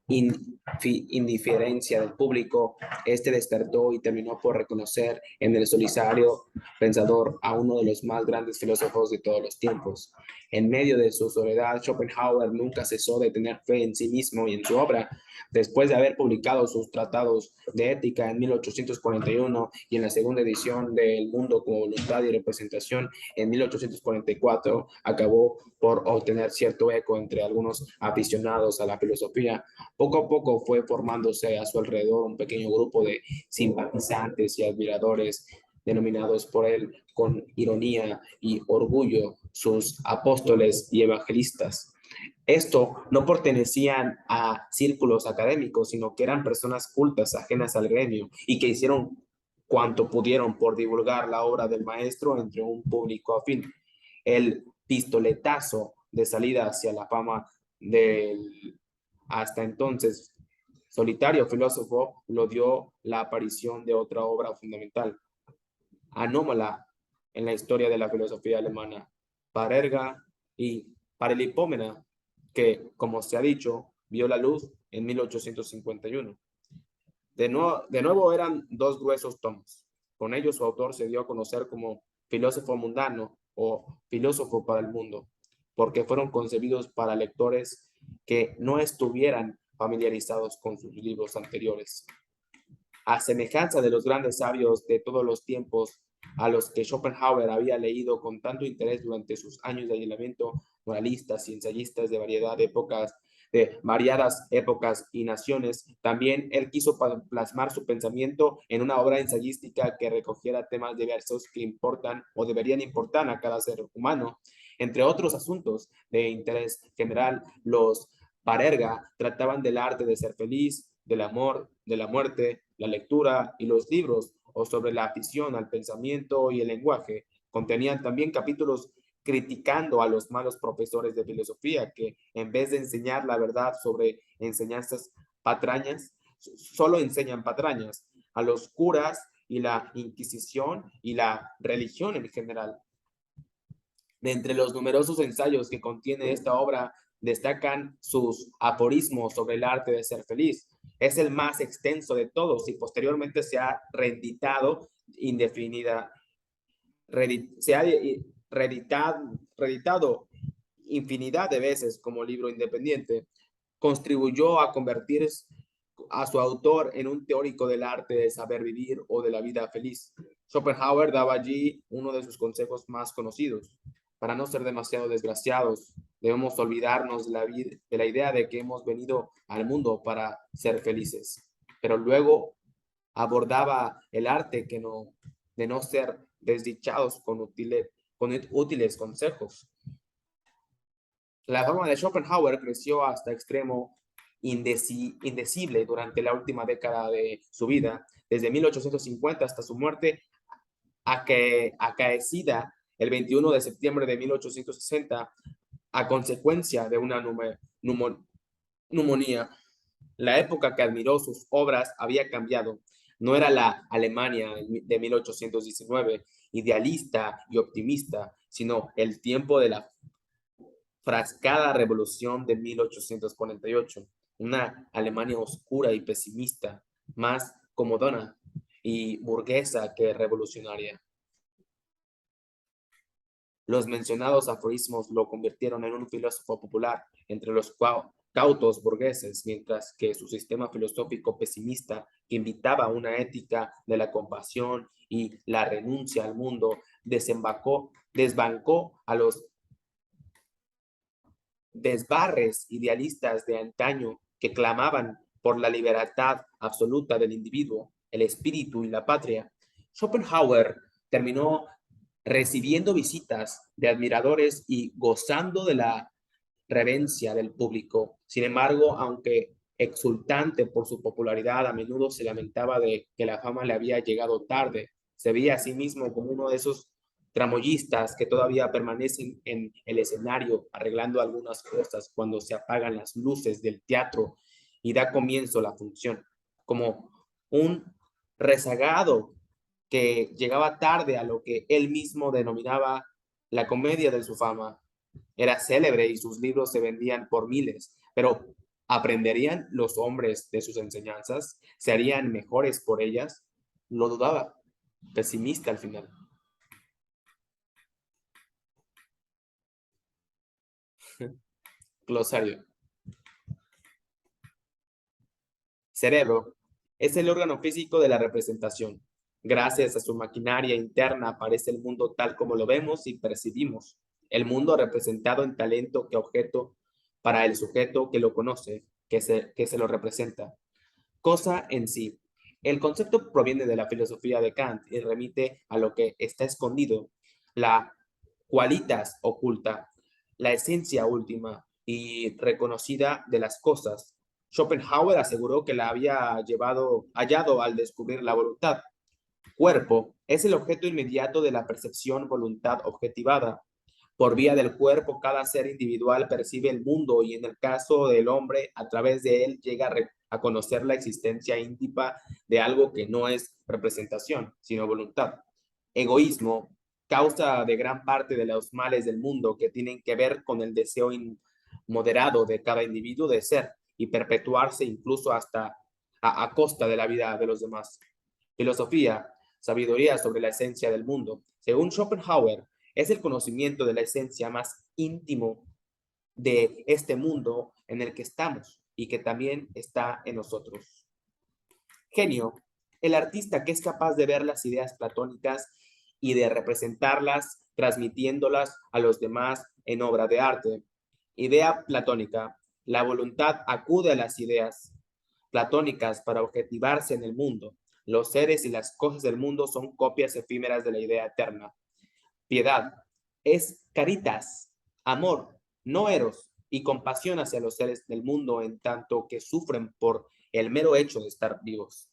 indiferencia del público, este despertó y terminó por reconocer en el solitario pensador a uno de los más grandes filósofos de todos los tiempos. En medio de su soledad, Schopenhauer nunca cesó de tener fe en sí mismo y en su obra. Después de haber publicado sus tratados de ética en 1841 y en la segunda edición de El mundo como voluntad y representación en 1844, acabó por obtener cierto eco entre algunos aficionados a la filosofía. Poco a poco fue formándose a su alrededor un pequeño grupo de simpatizantes y admiradores, denominados por él con ironía y orgullo sus apóstoles y evangelistas. Esto no pertenecían a círculos académicos, sino que eran personas cultas, ajenas al gremio, y que hicieron cuanto pudieron por divulgar la obra del maestro entre un público afín. El pistoletazo de salida hacia la fama del hasta entonces solitario filósofo lo dio la aparición de otra obra fundamental, anómala en la historia de la filosofía alemana, Parerga y Paralipómena, que, como se ha dicho, vio la luz en 1851. De nuevo eran dos gruesos tomos. Con ellos su autor se dio a conocer como filósofo mundano o filósofo para el mundo, porque fueron concebidos para lectores que no estuvieran familiarizados con sus libros anteriores. A semejanza de los grandes sabios de todos los tiempos a los que Schopenhauer había leído con tanto interés durante sus años de aislamiento, moralistas y ensayistas de variadas épocas y naciones, también él quiso plasmar su pensamiento en una obra ensayística que recogiera temas diversos que importan o deberían importar a cada ser humano. Entre otros asuntos de interés general, los Parerga trataban del arte de ser feliz, del amor, de la muerte, la lectura y los libros, o sobre la afición al pensamiento y el lenguaje. Contenían también capítulos criticando a los malos profesores de filosofía que en vez de enseñar la verdad sobre enseñanzas patrañas, solo enseñan patrañas a los curas y la Inquisición y la religión en general. De entre los numerosos ensayos que contiene esta obra, destacan sus aforismos sobre el arte de ser feliz. Es el más extenso de todos y posteriormente se ha reeditado indefinida, se ha reeditado infinidad de veces como libro independiente. Contribuyó a convertir a su autor en un teórico del arte de saber vivir o de la vida feliz. Schopenhauer daba allí uno de sus consejos más conocidos. Para no ser demasiado desgraciados, debemos olvidarnos de la idea de que hemos venido al mundo para ser felices. Pero luego abordaba el arte de no ser desdichados con útiles consejos. La fama de Schopenhauer creció hasta extremo indecible durante la última década de su vida, desde 1850 hasta su muerte acaecida el 21 de septiembre de 1860 a consecuencia de una neumonía. La época que admiró sus obras había cambiado. No era la Alemania de 1819, idealista y optimista, sino el tiempo de la frascada revolución de 1848, una Alemania oscura y pesimista, más comodona y burguesa que revolucionaria. Los mencionados aforismos lo convirtieron en un filósofo popular entre los cautos burgueses, mientras que su sistema filosófico pesimista, que invitaba a una ética de la compasión y la renuncia al mundo, desbancó a los desbarres idealistas de antaño que clamaban por la libertad absoluta del individuo, el espíritu y la patria. Schopenhauer terminó recibiendo visitas de admiradores y gozando de la reverencia del público. Sin embargo, aunque exultante por su popularidad, a menudo se lamentaba de que la fama le había llegado tarde. Se veía a sí mismo como uno de esos tramoyistas que todavía permanecen en el escenario arreglando algunas cosas cuando se apagan las luces del teatro y da comienzo la función, como un rezagado que llegaba tarde a lo que él mismo denominaba la comedia de su fama. Era célebre y sus libros se vendían por miles, pero ¿aprenderían los hombres de sus enseñanzas? ¿Se harían mejores por ellas? Lo dudaba, pesimista al final. Glosario. Cerebro es el órgano físico de la representación. Gracias a su maquinaria interna aparece el mundo tal como lo vemos y percibimos. El mundo representado en talento que objeto para el sujeto que lo conoce, que se lo representa. Cosa en sí. El concepto proviene de la filosofía de Kant y remite a lo que está escondido, la qualitas oculta, la esencia última y reconocida de las cosas. Schopenhauer aseguró que la había hallado al descubrir la voluntad. Cuerpo es el objeto inmediato de la percepción voluntad objetivada. Por vía del cuerpo, cada ser individual percibe el mundo y en el caso del hombre, a través de él llega a conocer la existencia íntima de algo que no es representación, sino voluntad. Egoísmo, causa de gran parte de los males del mundo que tienen que ver con el deseo inmoderado de cada individuo de ser y perpetuarse incluso hasta a costa de la vida de los demás. Filosofía, sabiduría sobre la esencia del mundo. Según Schopenhauer, es el conocimiento de la esencia más íntimo de este mundo en el que estamos y que también está en nosotros. Genio, el artista que es capaz de ver las ideas platónicas y de representarlas, transmitiéndolas a los demás en obra de arte. Idea platónica, la voluntad acude a las ideas platónicas para objetivarse en el mundo. Los seres y las cosas del mundo son copias efímeras de la idea eterna. Piedad es caritas, amor, no eros, y compasión hacia los seres del mundo en tanto que sufren por el mero hecho de estar vivos.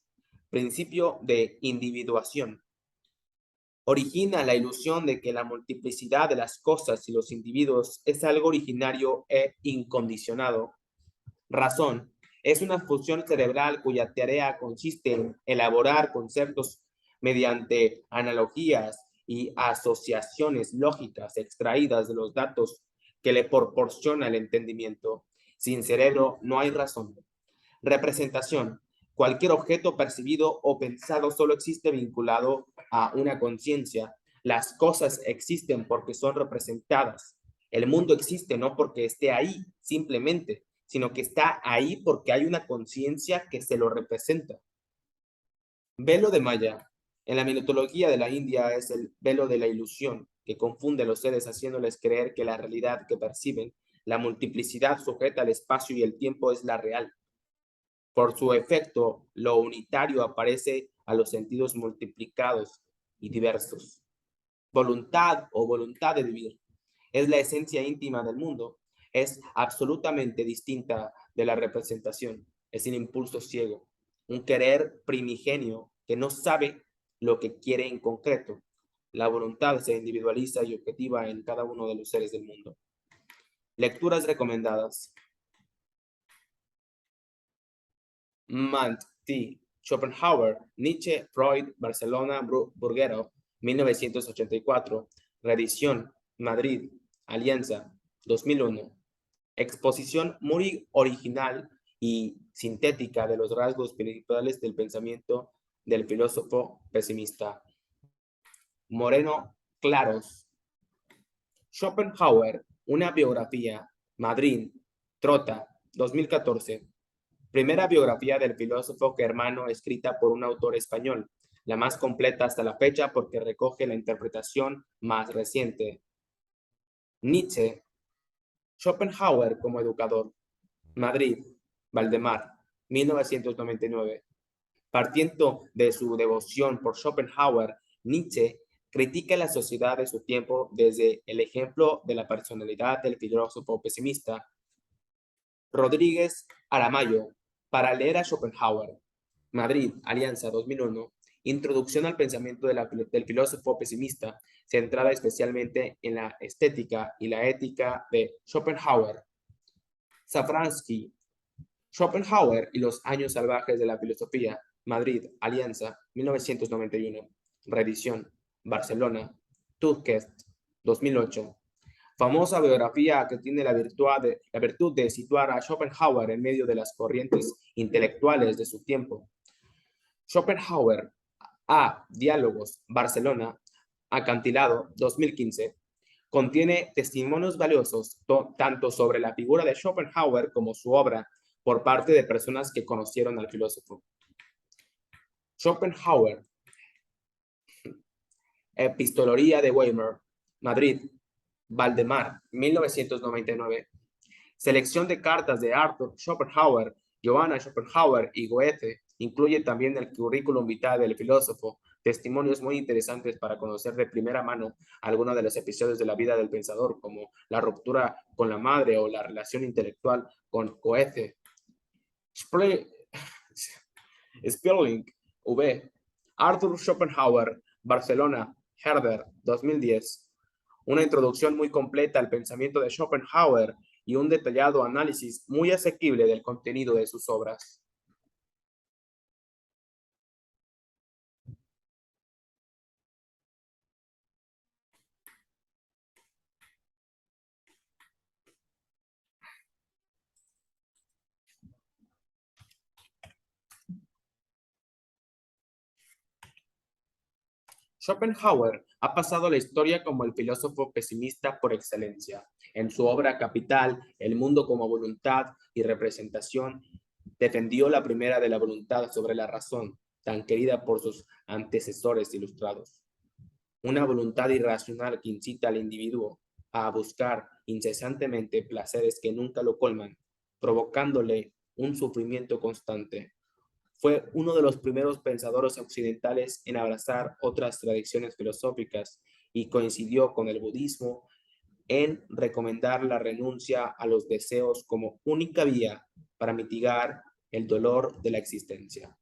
principio de individuación. Origina la ilusión de que la multiplicidad de las cosas y los individuos es algo originario e incondicionado. Razón. Es una función cerebral cuya tarea consiste en elaborar conceptos mediante analogías y asociaciones lógicas extraídas de los datos que le proporciona el entendimiento. Sin cerebro no hay razón. Representación. Cualquier objeto percibido o pensado solo existe vinculado a una conciencia. Las cosas existen porque son representadas. El mundo existe no porque esté ahí simplemente, sino que está ahí porque hay una conciencia que se lo representa. Velo de Maya. En la mitología de la India es el velo de la ilusión que confunde a los seres haciéndoles creer que la realidad que perciben, la multiplicidad sujeta al espacio y el tiempo es la real. Por su efecto, lo unitario aparece a los sentidos multiplicados y diversos. Voluntad o voluntad de vivir es la esencia íntima del mundo. Es absolutamente distinta de la representación. Es un impulso ciego, un querer primigenio que no sabe lo que quiere en concreto. La voluntad se individualiza y objetiva en cada uno de los seres del mundo. Lecturas recomendadas. Mant, T. Schopenhauer, Nietzsche, Freud, Barcelona, Burguero, 1984. Reedición, Madrid, Alianza, 2001. Exposición muy original y sintética de los rasgos espirituales del pensamiento del filósofo pesimista. Moreno Claros. Schopenhauer, una biografía, Madrid, Trota, 2014. Primera biografía del filósofo germano escrita por un autor español, la más completa hasta la fecha porque recoge la interpretación más reciente. Nietzsche, Schopenhauer como educador, Madrid, Valdemar, 1999. Partiendo de su devoción por Schopenhauer, Nietzsche critica la sociedad de su tiempo desde el ejemplo de la personalidad del filósofo pesimista. Rodríguez Aramayo, para leer a Schopenhauer. Madrid, Alianza, 2001. Introducción al pensamiento del filósofo pesimista, centrada especialmente en la estética y la ética de Schopenhauer. Safransky, Schopenhauer y los años salvajes de la filosofía. Madrid, Alianza, 1991. Reedición, Barcelona. Tudquest, 2008. Famosa biografía que tiene la virtud de situar a Schopenhauer en medio de las corrientes intelectuales de su tiempo. Schopenhauer, A. Diálogos, Barcelona, Acantilado, 2015. Contiene testimonios valiosos tanto sobre la figura de Schopenhauer como su obra por parte de personas que conocieron al filósofo. Schopenhauer, Epistolaria de Weimar, Madrid, Valdemar, 1999. Selección de cartas de Arthur Schopenhauer, Johanna Schopenhauer y Goethe. Incluye también el currículum vitae del filósofo, testimonios muy interesantes para conocer de primera mano algunos de los episodios de la vida del pensador, como la ruptura con la madre o la relación intelectual con Goethe. Sperling, V. Arthur Schopenhauer, Barcelona, Herder, 2010. Una introducción muy completa al pensamiento de Schopenhauer y un detallado análisis muy asequible del contenido de sus obras. Schopenhauer ha pasado a la historia como el filósofo pesimista por excelencia. En su obra capital, El mundo como voluntad y representación, defendió la primera de la voluntad sobre la razón, tan querida por sus antecesores ilustrados. Una voluntad irracional que incita al individuo a buscar incesantemente placeres que nunca lo colman, provocándole un sufrimiento constante. Fue uno de los primeros pensadores occidentales en abrazar otras tradiciones filosóficas y coincidió con el budismo en recomendar la renuncia a los deseos como única vía para mitigar el dolor de la existencia.